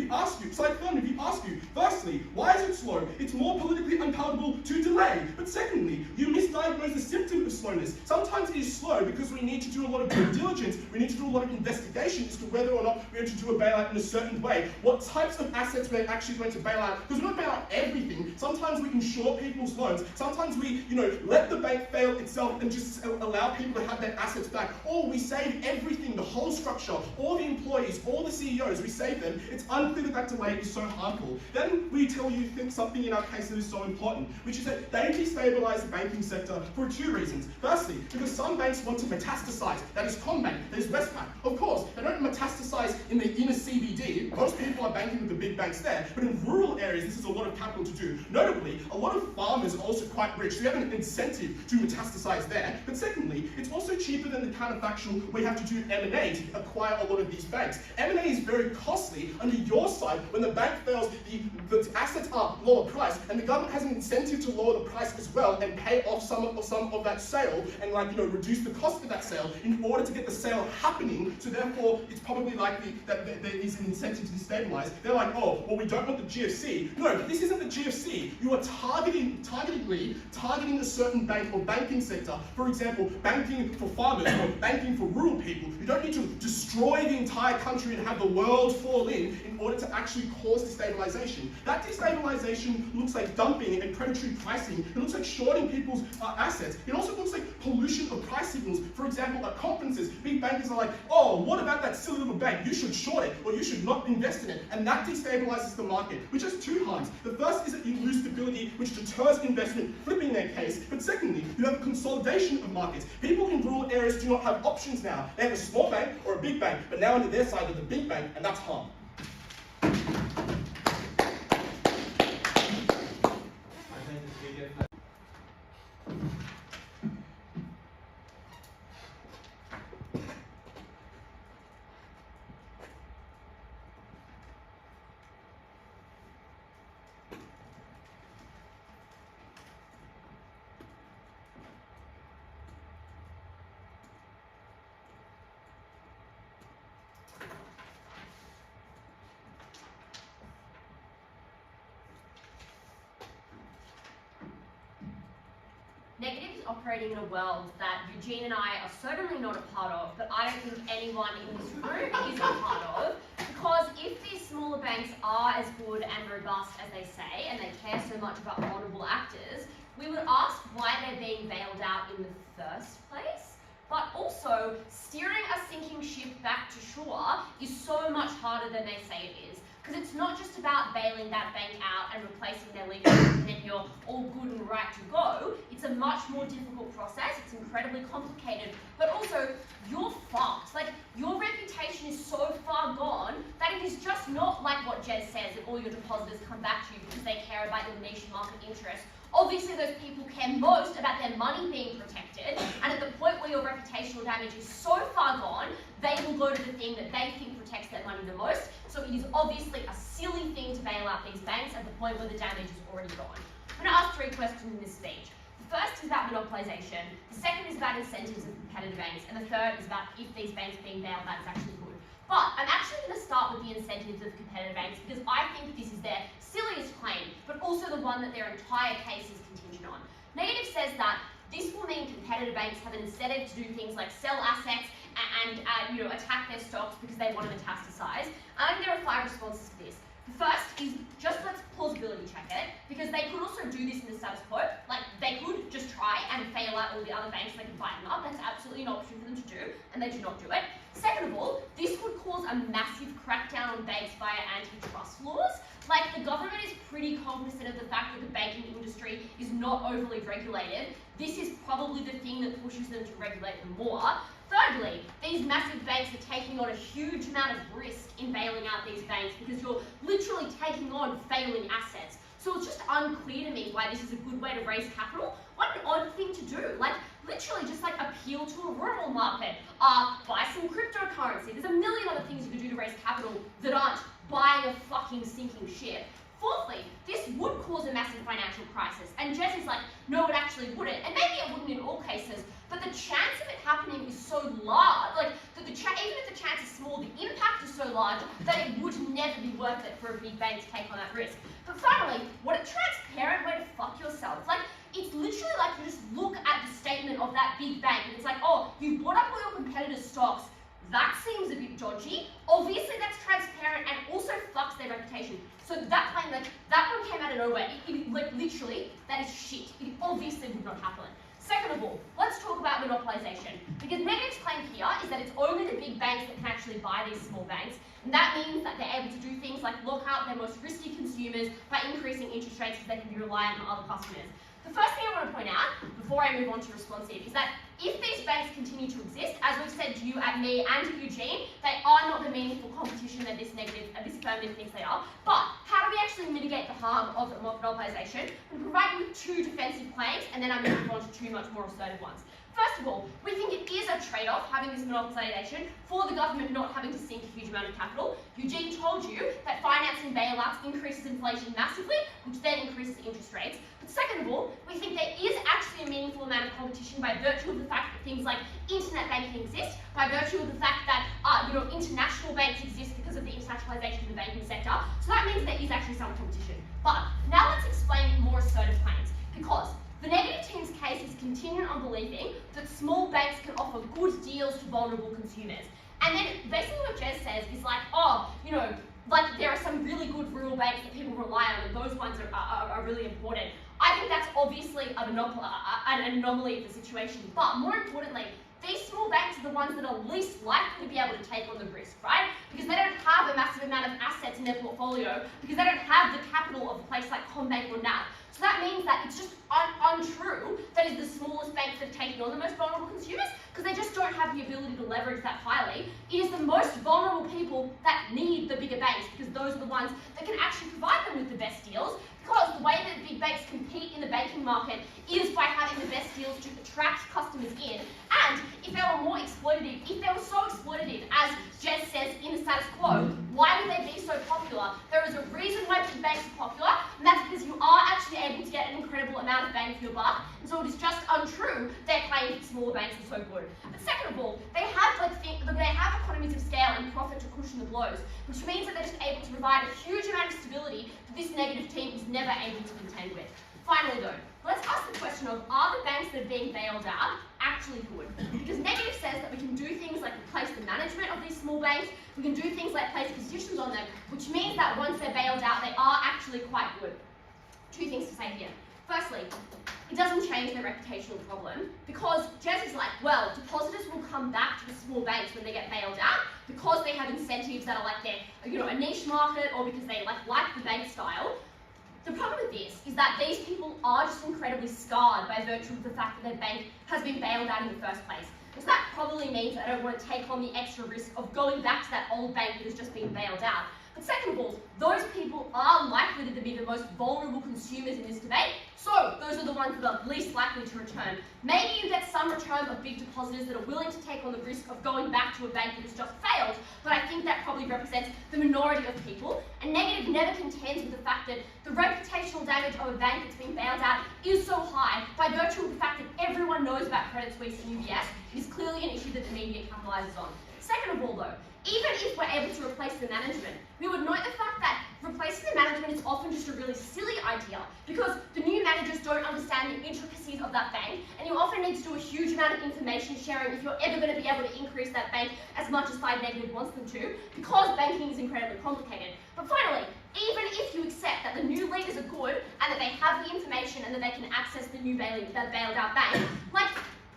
side affirmative, we ask you, firstly, why is it slow? It's more politically unpalatable to delay. But secondly, you misdiagnose the symptom of slowness. Sometimes it is slow because we need to do a lot of due diligence, we need to do a lot of investigation as to whether or not we're to do a bailout in a certain way. What types of assets we're actually going to bail out, because we don't bail out everything. Sometimes we insure people's loans. Sometimes we, let the bank fail itself and just allow people to have their assets back. Or we save everything, the whole structure, all the employees, all the CEOs, we save them. It's unclear that that delay is so harmful. Then we tell you something in our case that is so important, which is that they destabilize the banking sector for two reasons. Firstly, because some banks want to metastasize. That is Combank, that is Westpac. Of course, they don't metastasize in the inner CBD. Most people are banking with the big banks there, but in rural areas, this is a lot of capital to do. Notably, a lot of farmers are also quite rich, so you have an incentive to metastasize there. But secondly, it's also cheaper than the counterfactual where you have to do M&A to acquire a lot of these banks. M&A is very costly under your side. When the bank fails, the assets are lower priced, and the government has an incentive to lower the price as well and pay off some of that sale and reduce the cost of that sale in order to get the sale happening. So therefore, it's probably likely that there is an incentive to destabilize. They're like, oh, well, we don't want the GFC. No, this isn't the GFC. You are targeting a certain bank or banking sector. For example, banking for farmers or banking for rural people. You don't need to destroy the entire country and have the world fall in order to actually cause destabilization. That destabilization looks like dumping and predatory pricing. It looks like shorting people's assets. It also looks like pollution of price signals. For example, at conferences, big bankers are like, oh, what about that silly little bank? You should short it or you should not invest in it. And that destabilizes the market, which has two harms. The first is that you lose stability, which deters investment, flipping their case. But secondly, you have a consolidation of markets. People in rural areas do not have options now. They have a small bank or a big bank, but now under their side of the big bank, and that's harm. I think this video. Negative is operating in a world that Eugene and I are certainly not a part of, but I don't think anyone in this room is a part of, because if these smaller banks are as good and robust as they say, and they care so much about vulnerable actors, we would ask why they're being bailed out in the first place. But also, steering a sinking ship back to shore is so much harder than they say it is. Because it's not just about bailing that bank out and replacing their leadership and then you're all good and right to go. It's a much more difficult process. It's incredibly complicated. But also, you're fucked. Like, your reputation is so far gone that it is just not like what Jez says, that all your depositors come back to you because they care about your niche market interest. Obviously, those people care most about their money being protected, and at the point where your reputational damage is so far gone, they will go to the thing that they think protects their money the most. So it is obviously a silly thing to bail out these banks at the point where the damage is already gone. I'm going to ask 3 questions in this speech. The first is about monopolisation, the second is about incentives of competitor banks, and the third is about if these banks being bailed out is actually good. But I'm actually going to start with the incentives of competitor banks because I think this is their silliest claim, but also the one that their entire case is contingent on. Negative says that this will mean competitor banks have an incentive to do things like sell assets and attack their stocks because they want to metastasize. I think there are 5 responses to this. The first is just let's plausibility check it, because they could also do this in the status quo. Like, they could just try and fail out all the other banks, they can buy them up. That's absolutely an option for them to do, and they do not do it. Second of all, this would cause a massive crackdown on banks via antitrust laws. Like, the government is pretty cognizant of the fact that the banking industry is not overly regulated. This is probably the thing that pushes them to regulate them more. Thirdly, these massive banks are taking on a huge amount of risk in bailing out these banks because you're literally taking on failing assets. So it's just unclear to me why this is a good way to raise capital. What an odd thing to do. Like, literally just like appeal to a rural market, buy some cryptocurrency. There's a million other things you could do to raise capital that aren't buying a fucking sinking ship. Fourthly, this would cause a massive financial crisis. And Jez is like, no, it actually wouldn't. And maybe it wouldn't in all cases, but the chance of it happening is so large, like, that even if the chance is small, the impact is so large that it would never be worth it for a big bank to take on that risk. But finally, what a transparent way to fuck yourself. Like, it's literally like you just look at the statement of that big bank and it's like, oh, you bought up all your competitors' stocks. That seems a bit dodgy. Obviously, that's transparent and also fucks their reputation. So that claim, like, that one came out of nowhere. Like, literally, that is shit. It obviously would not happen. Second of all, let's talk about monopolisation. Because Negative's claim here is that it's only the big banks that can actually buy these small banks. And that means that they're able to do things like lock out their most risky consumers by increasing interest rates because they can be reliant on other customers. The first thing I want to point out, before I move on to responsive, is that if these banks continue to exist, as we've said to you, at me, and to Eugene, they are not the meaningful competition that this affirmative thinks they are. But how do we actually mitigate the harm of monopolisation? We provide you with 2 defensive claims, and then I'm going to move on to 2 much more assertive ones. First of all, we think it is a trade-off having this monopolisation for the government not having to sink a huge amount of capital. Eugene told you that financing bailouts increases inflation massively, which then increases interest rates. But second of all, we think there is actually a meaningful amount of competition by virtue of the fact that things like internet banking exist, by virtue of the fact that international banks exist because of the internationalisation of the banking sector. So that means there is actually some competition. But now let's explain more assertive claims, because the negative team's case is contingent on believing that small banks can offer good deals to vulnerable consumers. And then basically what Jez says is like, like there are some really good rural banks that people rely on, and those ones are really important. I think that's obviously an anomaly of the situation, but more importantly, these small banks are the ones that are least likely to be able to take on the risk, right? Because they don't have a massive amount of assets in their portfolio, because they don't have the capital of a place like CommBank or NAB. So that means that it's just untrue that it's the smallest banks that are taking on the most vulnerable consumers, because they just don't have the ability to leverage that highly. It is the most vulnerable people that need the bigger banks, because those are the ones that can actually provide them with the best deals, because the way that big banks compete in the banking market is by having the best deals to attract customers in. And if they were more exploitative, if they were so exploitative, as Jez says in the status quo, why would they be so popular? There is a reason why big banks are popular, and that's because you are actually able to get an incredible amount of bang for your buck. And so it is just untrue their claim that smaller banks are so good. But second of all, they have economies of scale and profit to cushion the blows, which means that they're just able to provide a huge amount of stability that this negative team is never able to contend with. Finally though, let's ask the question of, are the banks that are being bailed out actually good? Because negative says that we can do things like replace the management of these small banks, we can do things like place conditions on them, which means that once they're bailed out, they are actually quite good. 2 things to say here. Firstly, it doesn't change their reputational problem, because Jez is like, well, depositors will come back to the small banks when they get bailed out because they have incentives that are like their, a niche market, or because they like the bank style. The problem with this is that these people are just incredibly scarred by virtue of the fact that their bank has been bailed out in the first place. So that probably means that I don't want to take on the extra risk of going back to that old bank that has just been bailed out. But second of all, those people are likely to be the most vulnerable consumers in this debate, so those are the ones that are least likely to return. Maybe you get some return of big depositors that are willing to take on the risk of going back to a bank that has just failed, but I think that probably represents the minority of people. And negative never contends with the fact that the reputational damage of a bank that's been bailed out is so high by virtue of the fact that everyone knows about Credit Suisse and UBS. It is clearly an issue that the media capitalises on. Second of all though, even if we're able to replace the management, we would note the fact that replacing the management is often just a really silly idea, because the new managers don't understand the intricacies of that bank, and you often need to do a huge amount of information sharing if you're ever going to be able to increase that bank as much as 5 Negative wants them to, because banking is incredibly complicated. But finally, even if you accept that the new leaders are good, and that they have the information, and that they can access the new bailed out bank,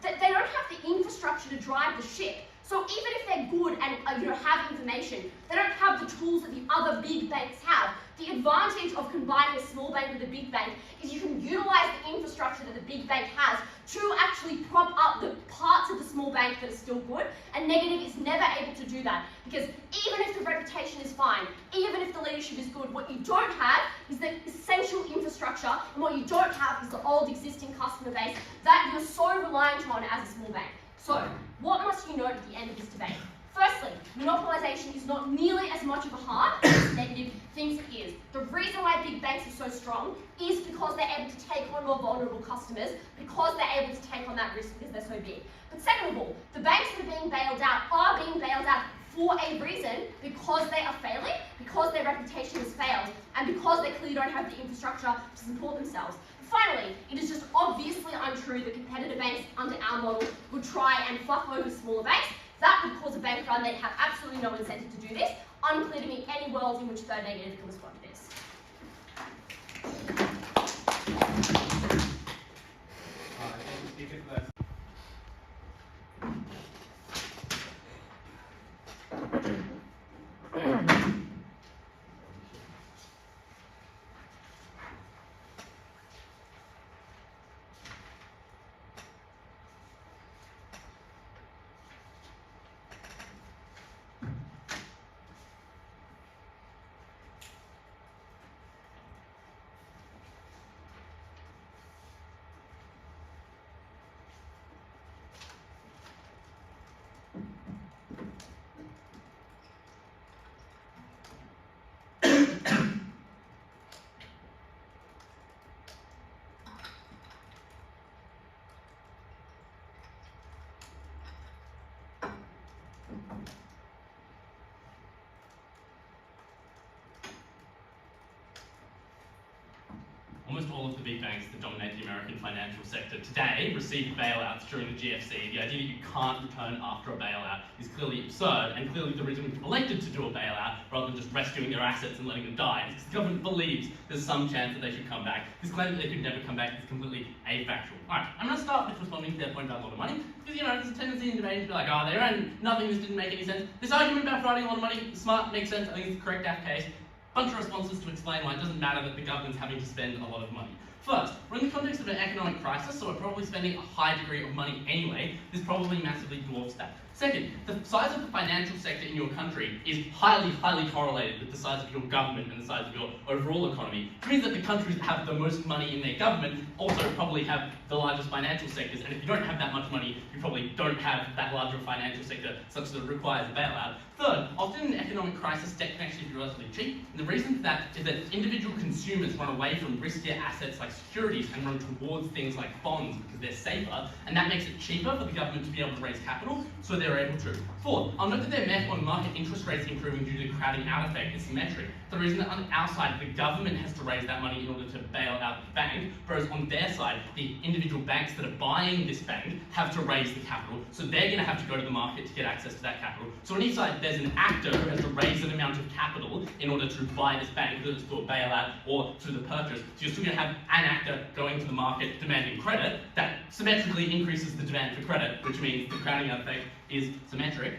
they don't have the infrastructure to drive the ship. So even if they're good and have information, they don't have the tools that the other big banks have. The advantage of combining a small bank with a big bank is you can utilize the infrastructure that the big bank has to actually prop up the parts of the small bank that are still good, and negative is never able to do that, because even if the reputation is fine, even if the leadership is good, what you don't have is the essential infrastructure, and what you don't have is the old existing customer base that you're so reliant on as a small bank. So, what must you note at the end of this debate? Firstly, monopolisation is not nearly as much of a harm as negative thinks it is. The reason why big banks are so strong is because they're able to take on more vulnerable customers, because they're able to take on that risk because they're so big. But second of all, the banks that are being bailed out are being bailed out for a reason, because they are failing, because their reputation has failed, and because they clearly don't have the infrastructure to support themselves. Finally, it is just obviously untrue that competitor banks under our model would try and fuck over smaller banks. That would cause a bank run. They'd have absolutely no incentive to do this. Unclear to me any world in which third negative can respond to this. almost all of the big banks that dominate the American financial sector today received bailouts during the GFC. The idea that you can't return after a bailout is clearly absurd, and clearly the reason we've elected to do a bailout rather than just rescuing their assets and letting them die is because the government believes there's some chance that they should come back. This claim that they could never come back is completely afactual. Alright, I'm going to start with responding to their point about a lot of money, because there's a tendency in debate to be like, oh, they earn nothing, this didn't make any sense. This argument about providing a lot of money is smart, makes sense, I think it's the correct case. Bunch of responses to explain why it doesn't matter that the government's having to spend a lot of money. First, we're in the context of an economic crisis, so we're probably spending a high degree of money anyway. This probably massively dwarfs that. Second, the size of the financial sector in your country is highly, highly correlated with the size of your government and the size of your overall economy, which means that the countries that have the most money in their government also probably have the largest financial sectors, and if you don't have that much money, you probably don't have that larger financial sector such that it requires a bailout. Third, often in an economic crisis, debt can actually be relatively cheap, and the reason for that is that individual consumers run away from riskier assets like securities and run towards things like bonds because they're safer, and that makes it cheaper for the government to be able to raise capital, so they're able to. Fourth, I'll note that their math on market interest rates improving due to the crowding out effect is symmetric. The reason that on our side, the government has to raise that money in order to bail out the bank, whereas on their side, the individual banks that are buying this bank have to raise the capital, so they're going to have to go to the market to get access to that capital. So on each side, there's an actor who has to raise an amount of capital in order to buy this bank, whether it's through a bailout or through the purchase. So you're still going to have an actor going to the market demanding credit that symmetrically increases the demand for credit, which means the crowding out effect is symmetric.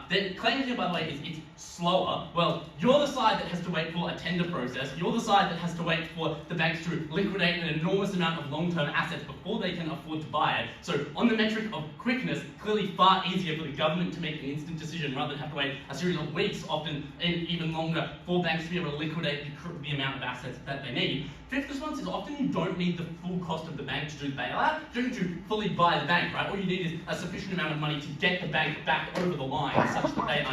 The claim here, by the way, is it's slower. Well, you're the side that has to wait for a tender process. You're the side that has to wait for the banks to liquidate an enormous amount of long-term assets before they can afford to buy it. So on the metric of quickness, clearly far easier for the government to make an instant decision rather than have to wait a series of weeks, often even longer, for banks to be able to liquidate the amount of assets that they need. Fifth response is often you don't need the full cost of the bank to do the bailout. You don't need to fully buy the bank, right? All you need is a sufficient amount of money to get the bank back over the line, such that they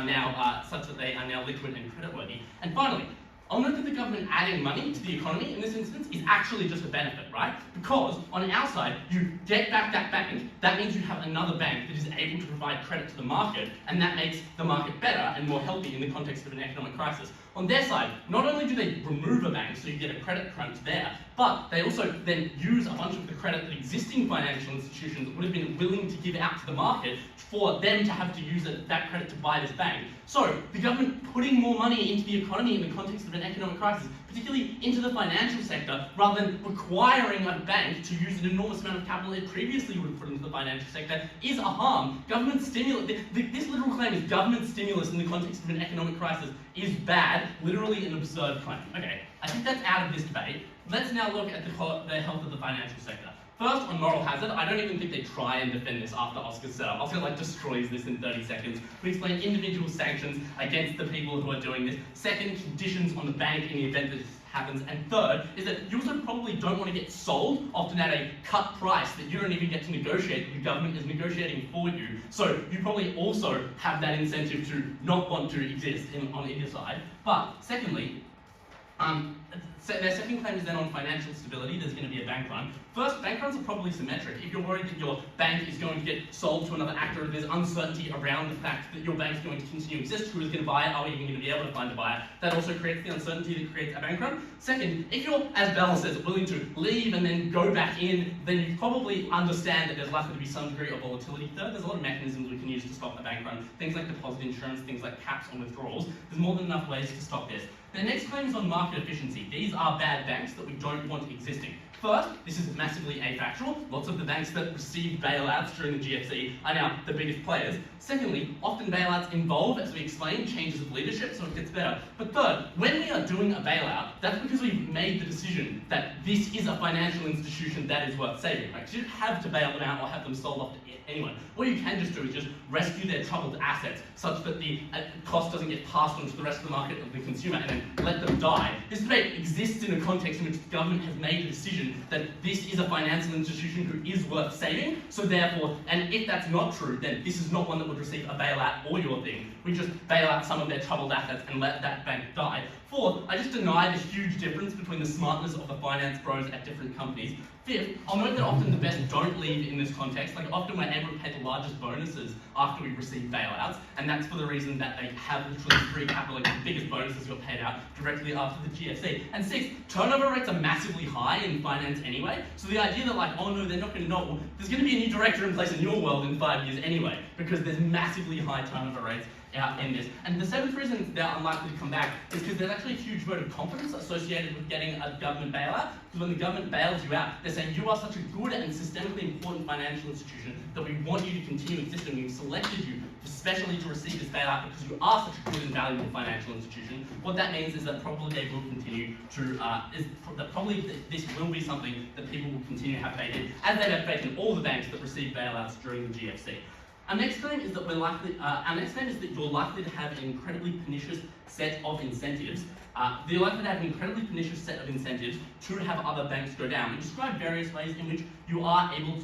are now liquid and creditworthy. And finally, I'll note that the government adding money to the economy in this instance is actually just a benefit, right? Because on our side, you get back that bank, that means you have another bank that is able to provide credit to the market, and that makes the market better and more healthy in the context of an economic crisis. On their side, not only do they remove a bank so you get a credit crunch there, but they also then use a bunch of the credit that existing financial institutions would have been willing to give out to the market for them to have to use that credit to buy this bank. So the government putting more money into the economy in the context of an economic crisis, particularly into the financial sector, rather than requiring a bank to use an enormous amount of capital it previously would have put into the financial sector, is a harm. Government stimulus, this literal claim is government stimulus in the context of an economic crisis is bad, literally an absurd claim. Okay, I think that's out of this debate. Let's now look at the health of the financial sector. First, on moral hazard, I don't even think they try and defend this after Oscar's setup. Oscar destroys this in 30 seconds. We explain individual sanctions against the people who are doing this. Second, conditions on the bank in the event that this happens. And third, is that you also probably don't want to get sold, often at a cut price that you don't even get to negotiate, that the government is negotiating for you. So you probably also have that incentive to not want to exist on either side. But secondly, their second claim is then on financial stability. There's going to be a bank run. First, bank runs are probably symmetric. If you're worried that your bank is going to get sold to another actor, there's uncertainty around the fact that your bank is going to continue to exist, who is going to buy it, are we even going to be able to find a buyer? That also creates the uncertainty that creates a bank run. Second, if you're, as Bella says, willing to leave and then go back in, then you probably understand that there's likely to be some degree of volatility. Third, there's a lot of mechanisms we can use to stop a bank run. Things like deposit insurance, things like caps on withdrawals. There's more than enough ways to stop this. The next claim is on market efficiency. These are bad banks that we don't want existing. First, this is massively afactual. Lots of the banks that received bailouts during the GFC are now the biggest players. Secondly, often bailouts involve, as we explained, changes of leadership, so it gets better. But third, when we are doing a bailout, that's because we've made the decision that this is a financial institution that is worth saving. Right? You don't have to bail them out or have them sold off to anyone. What you can just do is just rescue their troubled assets such that the cost doesn't get passed on to the rest of the market of the consumer and then let them die. This debate exists in a context in which the government has made a decision that this is a financial institution who is worth saving, so therefore, and if that's not true, then this is not one that would receive a bailout or your thing, we just bail out some of their troubled assets and let that bank die. Fourth, I just deny the huge difference between the smartness of the finance bros at different companies. Fifth, I'll note that often the best don't leave in this context. Like often we're able to pay the largest bonuses after we receive bailouts, and that's for the reason that they have literally free capital. Like the biggest bonuses got paid out directly after the GFC. And sixth, turnover rates are massively high in finance anyway. So the idea that like, oh no, they're not going to know. Well, there's going to be a new director in place in your world in 5 years anyway, because there's massively high turnover rates in this. And the seventh reason they're unlikely to come back is because there's actually a huge vote of confidence associated with getting a government bailout. Because when the government bails you out, they're saying you are such a good and systemically important financial institution that we want you to continue existing. We've selected you especially to receive this bailout because you are such a good and valuable financial institution. What that means is that probably they will continue to, this will be something that people will continue to have faith in, as they've had faith in all the banks that received bailouts during the GFC. Our next claim is that you're likely to have an incredibly pernicious set of incentives. You're likely to have an incredibly pernicious set of incentives to have other banks go down. We describe various ways in which you are able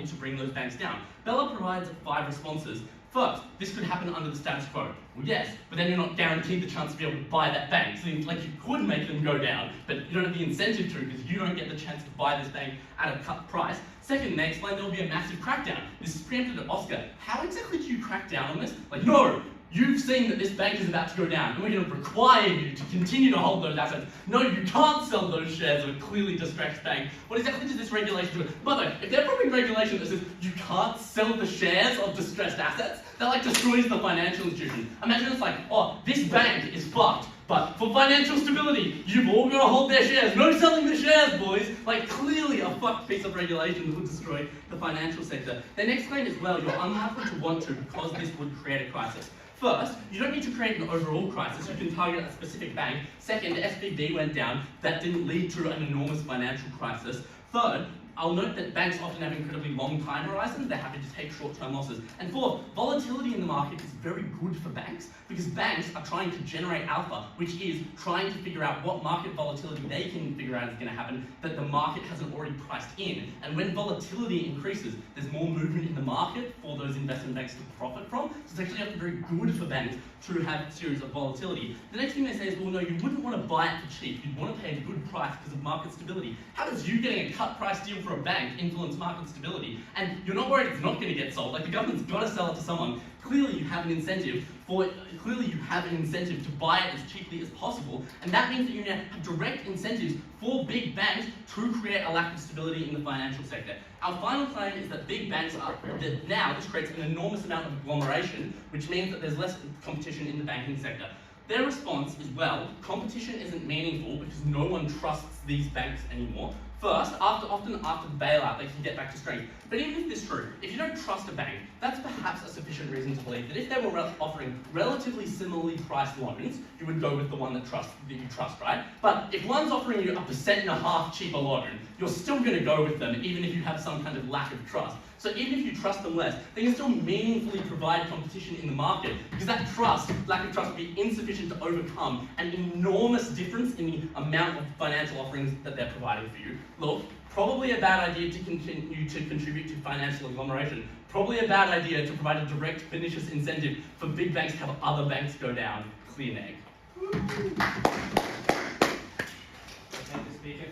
to bring those banks down. Bella provides 5 responses. First, this could happen under the status quo. Well, yes, but then you're not guaranteed the chance to be able to buy that bank. So like you could make them go down, but you don't have the incentive to because you don't get the chance to buy this bank at a cut price. Second, they explain there will be a massive crackdown. This is preempted at Oscar. How exactly do you crack down on this? Like, no, you've seen that this bank is about to go down, and we're going to require you to continue to hold those assets. No, you can't sell those shares of a clearly distressed bank. What exactly does this regulation do? By the way, if they're putting regulation that says you can't sell the shares of distressed assets, that like destroys the financial institution. Imagine it's like, oh, this bank is fucked, but for financial stability, you've all got to hold their shares. No selling the shares, boys. Like clearly a fucked piece of regulation that would destroy the financial sector. Their next claim is, well, you're unlikely to want to because this would create a crisis. First, you don't need to create an overall crisis, you can target a specific bank. Second, SVB went down, that didn't lead to an enormous financial crisis. Third, I'll note that banks often have incredibly long time horizons, they're happy to take short-term losses. And fourth, volatility in the market is very good for banks because banks are trying to generate alpha, which is trying to figure out what market volatility they can figure out is going to happen that the market hasn't already priced in. And when volatility increases, there's more movement in the market for those investment banks to profit from. So it's actually often very good for banks to have a series of volatility. The next thing they say is, well, no, you wouldn't want to buy it for cheap. You'd want to pay a good price because of market stability. How does you getting a cut price deal for a bank influence market stability? And you're not worried it's not going to get sold. Like the government's got to sell it to someone. Clearly you have an incentive to buy it as cheaply as possible, and that means that you now have direct incentives for big banks to create a lack of stability in the financial sector. Our final claim is that big banks now this creates an enormous amount of agglomeration, which means that there's less competition in the banking sector. Their response is, well, competition isn't meaningful because no one trusts these banks anymore. First, often after the bailout, they can get back to strength. But even if this is true, if you don't trust a bank, that's perhaps a sufficient reason to believe that if they were offering relatively similarly priced loans, you would go with the one that you trust, right? But if one's offering you 1.5% cheaper loan, you're still going to go with them, even if you have some kind of lack of trust. So even if you trust them less, they can still meaningfully provide competition in the market because that lack of trust would be insufficient to overcome an enormous difference in the amount of financial offerings that they're providing for you. Look, probably a bad idea to continue to contribute to financial agglomeration. Probably a bad idea to provide a direct pernicious incentive for big banks to have other banks go down. Clear neg. Thank you, speaker.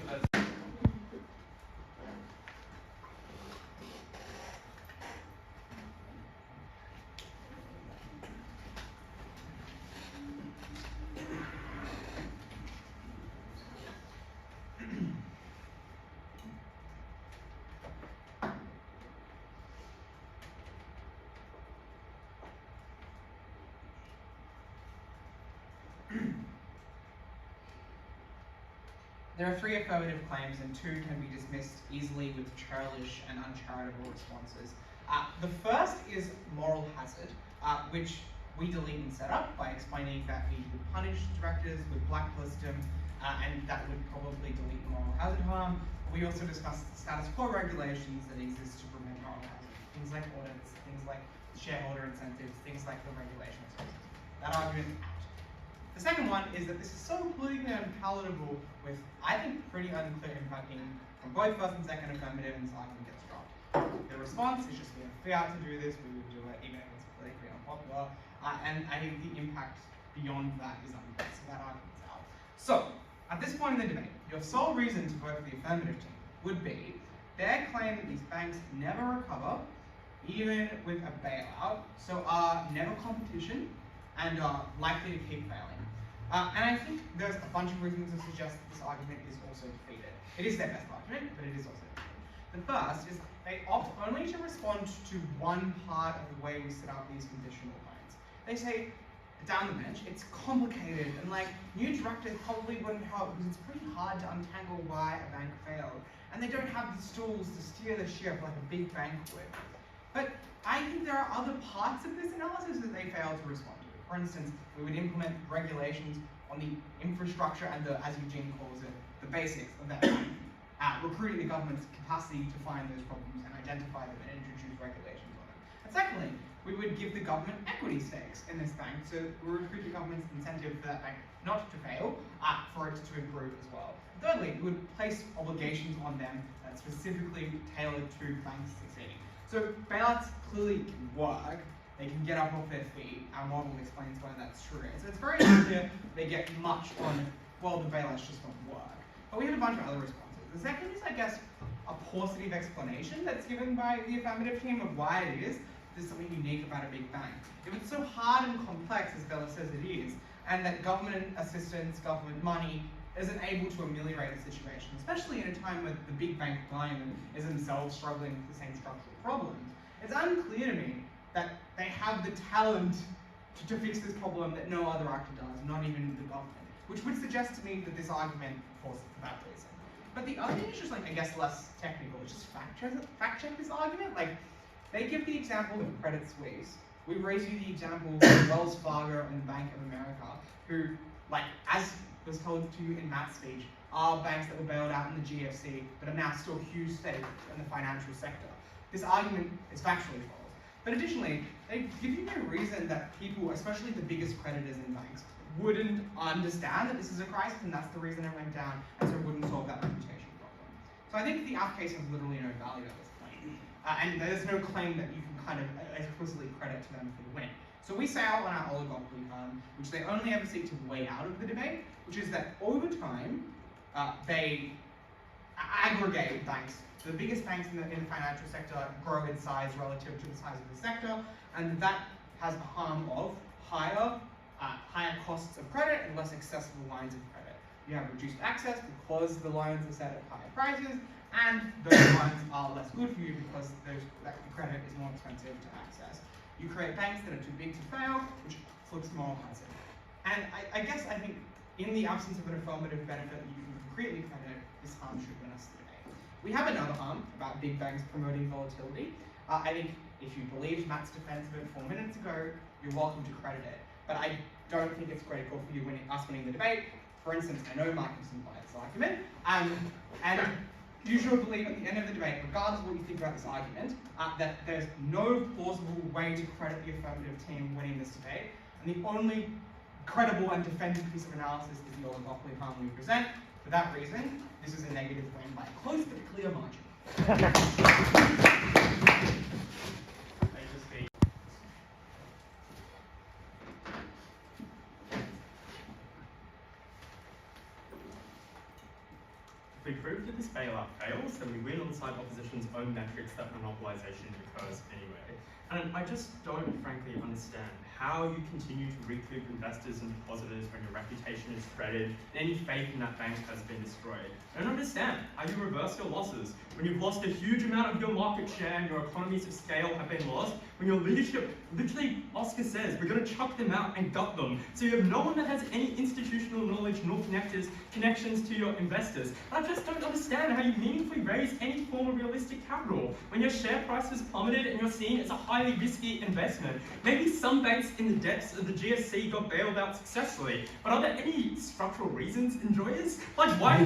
There are 3 affirmative claims and 2 can be dismissed easily with churlish and uncharitable responses. The first is moral hazard, which we delete and set up by explaining that we would punish directors, would blacklist them, and that would probably delete the moral hazard harm. We also discussed status quo regulations that exist to prevent moral hazard. Things like audits, things like shareholder incentives, things like the regulation of services. That argument is out. The second one is that this is so politically unpalatable with, I think, pretty unclear impacting from both first and second affirmative, and this argument gets dropped. The response is just we have fiat to do this, we would do it even if it's politically unpopular. popular, and I think the impact beyond that is unclear, so that argument's out. So, at this point in the debate, your sole reason to vote for the affirmative team would be their claim that these banks never recover, even with a bailout, so are never competition, and are likely to keep failing. And I think there's a bunch of reasons to suggest that this argument is also defeated. It is their best argument, but it is also defeated. The first is they opt only to respond to one part of the way we set up these conditional loans. They say, down the bench, it's complicated, and like, new directors probably wouldn't help because it's pretty hard to untangle why a bank failed, and they don't have the tools to steer the ship like a big bank would. But I think there are other parts of this analysis that they fail to respond to. For instance, we would implement regulations on the infrastructure and the, as Eugene calls it, the basics of that bank, recruiting the government's capacity to find those problems and identify them and introduce regulations on them. And secondly, we would give the government equity stakes in this bank, so we recruit the government's incentive for that bank not to fail, for it to improve as well. Thirdly, we would place obligations on them that specifically tailored to banks succeeding. So bailouts clearly work. They can get up off their feet. Our model explains why that's true. So it's very clear they get much on, well, the bailouts just don't work. But we have a bunch of other responses. The second is, I guess, a positive explanation that's given by the affirmative team of why it is there's something unique about a big bank. If it's so hard and complex, as Bella says it is, and that government assistance, government money, isn't able to ameliorate the situation, especially in a time when the big bank buying them is themselves struggling with the same structural problems, it's unclear to me that they have the talent to fix this problem that no other actor does, not even the government, which would suggest to me that this argument falls for that reason. But the other thing is just like, I guess, less technical. It's just fact check this argument. Like, they give the example of Credit Suisse. We raise you the example of Wells Fargo and Bank of America, who, like, as was told to you in Matt's speech, are banks that were bailed out in the GFC, but are now still huge stakes in the financial sector. This argument is factually false. But additionally, they give you no reason that people, especially the biggest creditors in banks, wouldn't understand that this is a crisis, and that's the reason it went down, and so it wouldn't solve that reputation problem. So I think the app case has literally no value at this point. And there's no claim that you can kind of explicitly credit to them for the win. So we say out on our oligopoly fund, which they only ever seek to weigh out of the debate, which is that over time, they aggregate banks. The biggest banks in the financial sector grow in size relative to the size of the sector, and that has the harm of higher costs of credit and less accessible lines of credit. You have reduced access because the loans are set at higher prices, and those loans are less good for you because that credit is more expensive to access. You create banks that are too big to fail, which flips more passive. And I guess I think in the absence of an affirmative benefit that you can concretely credit, this harm should win us the debate. We have another harm about big banks promoting volatility. I think if you believed Matt's defense of it 4 minutes ago, you're welcome to credit it. But I don't think it's critical for you us winning the debate. For instance, I know Mikey doesn't buy this argument, and you should believe at the end of the debate, regardless of what you think about this argument, that there's no plausible way to credit the affirmative team winning this debate, and the only credible and defended piece of analysis is the oligopoly harm we present. For that reason, this is a negative win by a close but clear margin. If we prove that this bailout fails, then we win on the side of opposition's own metrics that monopolization occurs anyway. And I just don't frankly understand how you continue to recoup investors and depositors when your reputation is shredded and any faith in that bank has been destroyed. I don't understand how you reverse your losses when you've lost a huge amount of your market share and your economies of scale have been lost, when your leadership, literally Oscar says, we're going to chuck them out and gut them. So you have no one that has any institutional knowledge nor connections to your investors. And I just don't understand how you meaningfully raise any form of realistic capital when your share price has plummeted and you're seen as a highly risky investment. Maybe some banks in the depths of the GFC got bailed out successfully, but are there any structural reasons, enjoyers? Like, why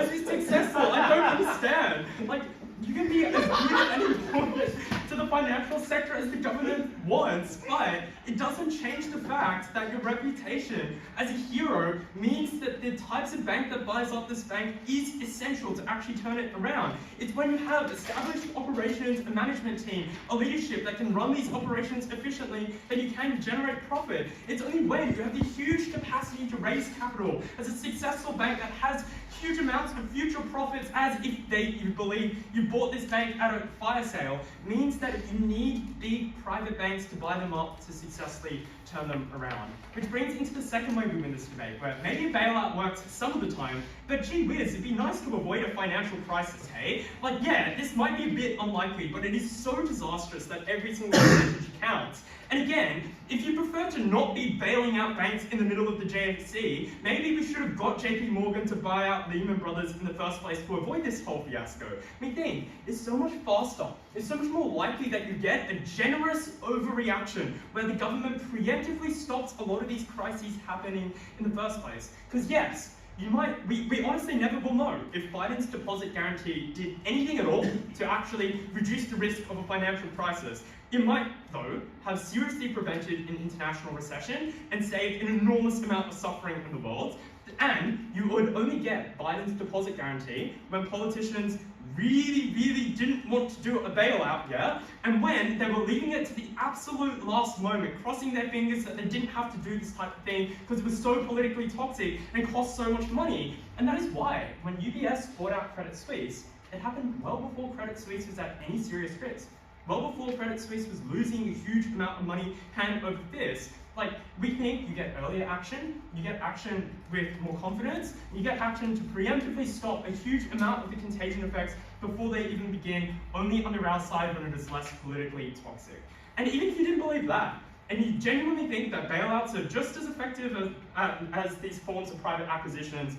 is this successful? I don't understand. Like, you can be as good and important to the financial sector as the government wants, but it doesn't change the fact that your reputation as a hero means that the types of bank that buys up this bank is essential to actually turn it around. It's when you have established operations, a management team, a leadership that can run these operations efficiently, that you can generate profit. It's only when you have the huge capacity to raise capital as a successful bank that has huge amounts of future profits, as if you believe you bought this bank at a fire sale, means that you need big private banks to buy them up to successfully turn them around. Which brings into the second way we win this debate, where maybe a bailout works some of the time, but gee whiz, it'd be nice to avoid a financial crisis, hey? Like, yeah, this might be a bit unlikely, but it is so disastrous that every single percentage counts. And again, if you prefer to not be bailing out banks in the middle of the GFC, maybe we should have got JP Morgan to buy out Lehman Brothers in the first place to avoid this whole fiasco. I mean, think, it's so much faster. It's so much more likely that you get a generous overreaction where the government preemptively stops a lot of these crises happening in the first place. Because yes, we honestly never will know if Biden's deposit guarantee did anything at all to actually reduce the risk of a financial crisis. It might, though, have seriously prevented an international recession and saved an enormous amount of suffering in the world. And you would only get Biden's deposit guarantee when politicians really didn't want to do a bailout, yeah? And when they were leaving it to the absolute last moment, crossing their fingers that they didn't have to do this type of thing because it was so politically toxic and cost so much money. And that is why, when UBS bought out Credit Suisse, it happened well before Credit Suisse was at any serious risk. Well before Credit Suisse was losing a huge amount of money hand over fist. Like, we think you get earlier action, you get action with more confidence, you get action to preemptively stop a huge amount of the contagion effects before they even begin, only under our side when it is less politically toxic. And even if you didn't believe that, and you genuinely think that bailouts are just as effective as these forms of private acquisitions,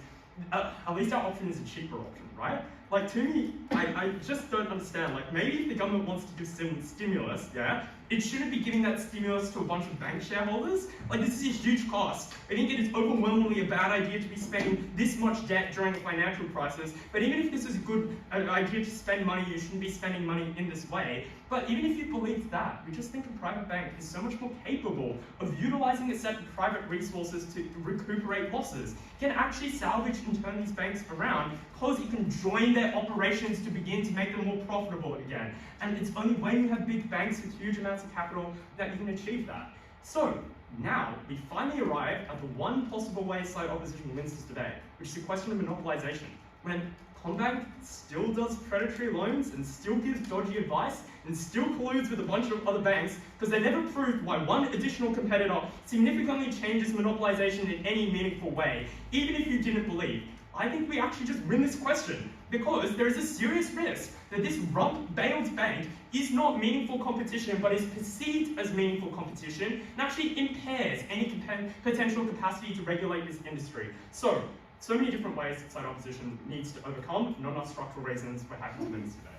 at least our option is a cheaper option, right? Like, to me, I just don't understand. Like, maybe if the government wants to give some stimulus, yeah, it shouldn't be giving that stimulus to a bunch of bank shareholders. Like, this is a huge cost. I think it is overwhelmingly a bad idea to be spending this much debt during a financial crisis. But even if this is a good idea to spend money, you shouldn't be spending money in this way. But even if you believe that, we just think a private bank is so much more capable of utilizing a set of private resources to recuperate losses. You can actually salvage and turn these banks around because you can join their operations to begin to make them more profitable again. And it's only when you have big banks with huge amounts of capital that you can achieve that. So now we finally arrive at the one possible way side opposition wins this debate, which is the question of monopolization. When Combank still does predatory loans and still gives dodgy advice and still colludes with a bunch of other banks because they never proved why one additional competitor significantly changes monopolization in any meaningful way, even if you didn't believe. I think we actually just win this question because there is a serious risk that this rump-bailed bank is not meaningful competition but is perceived as meaningful competition and actually impairs any potential capacity to regulate this industry. So many different ways that side opposition needs to overcome, not enough structural reasons. We're happy to win this today.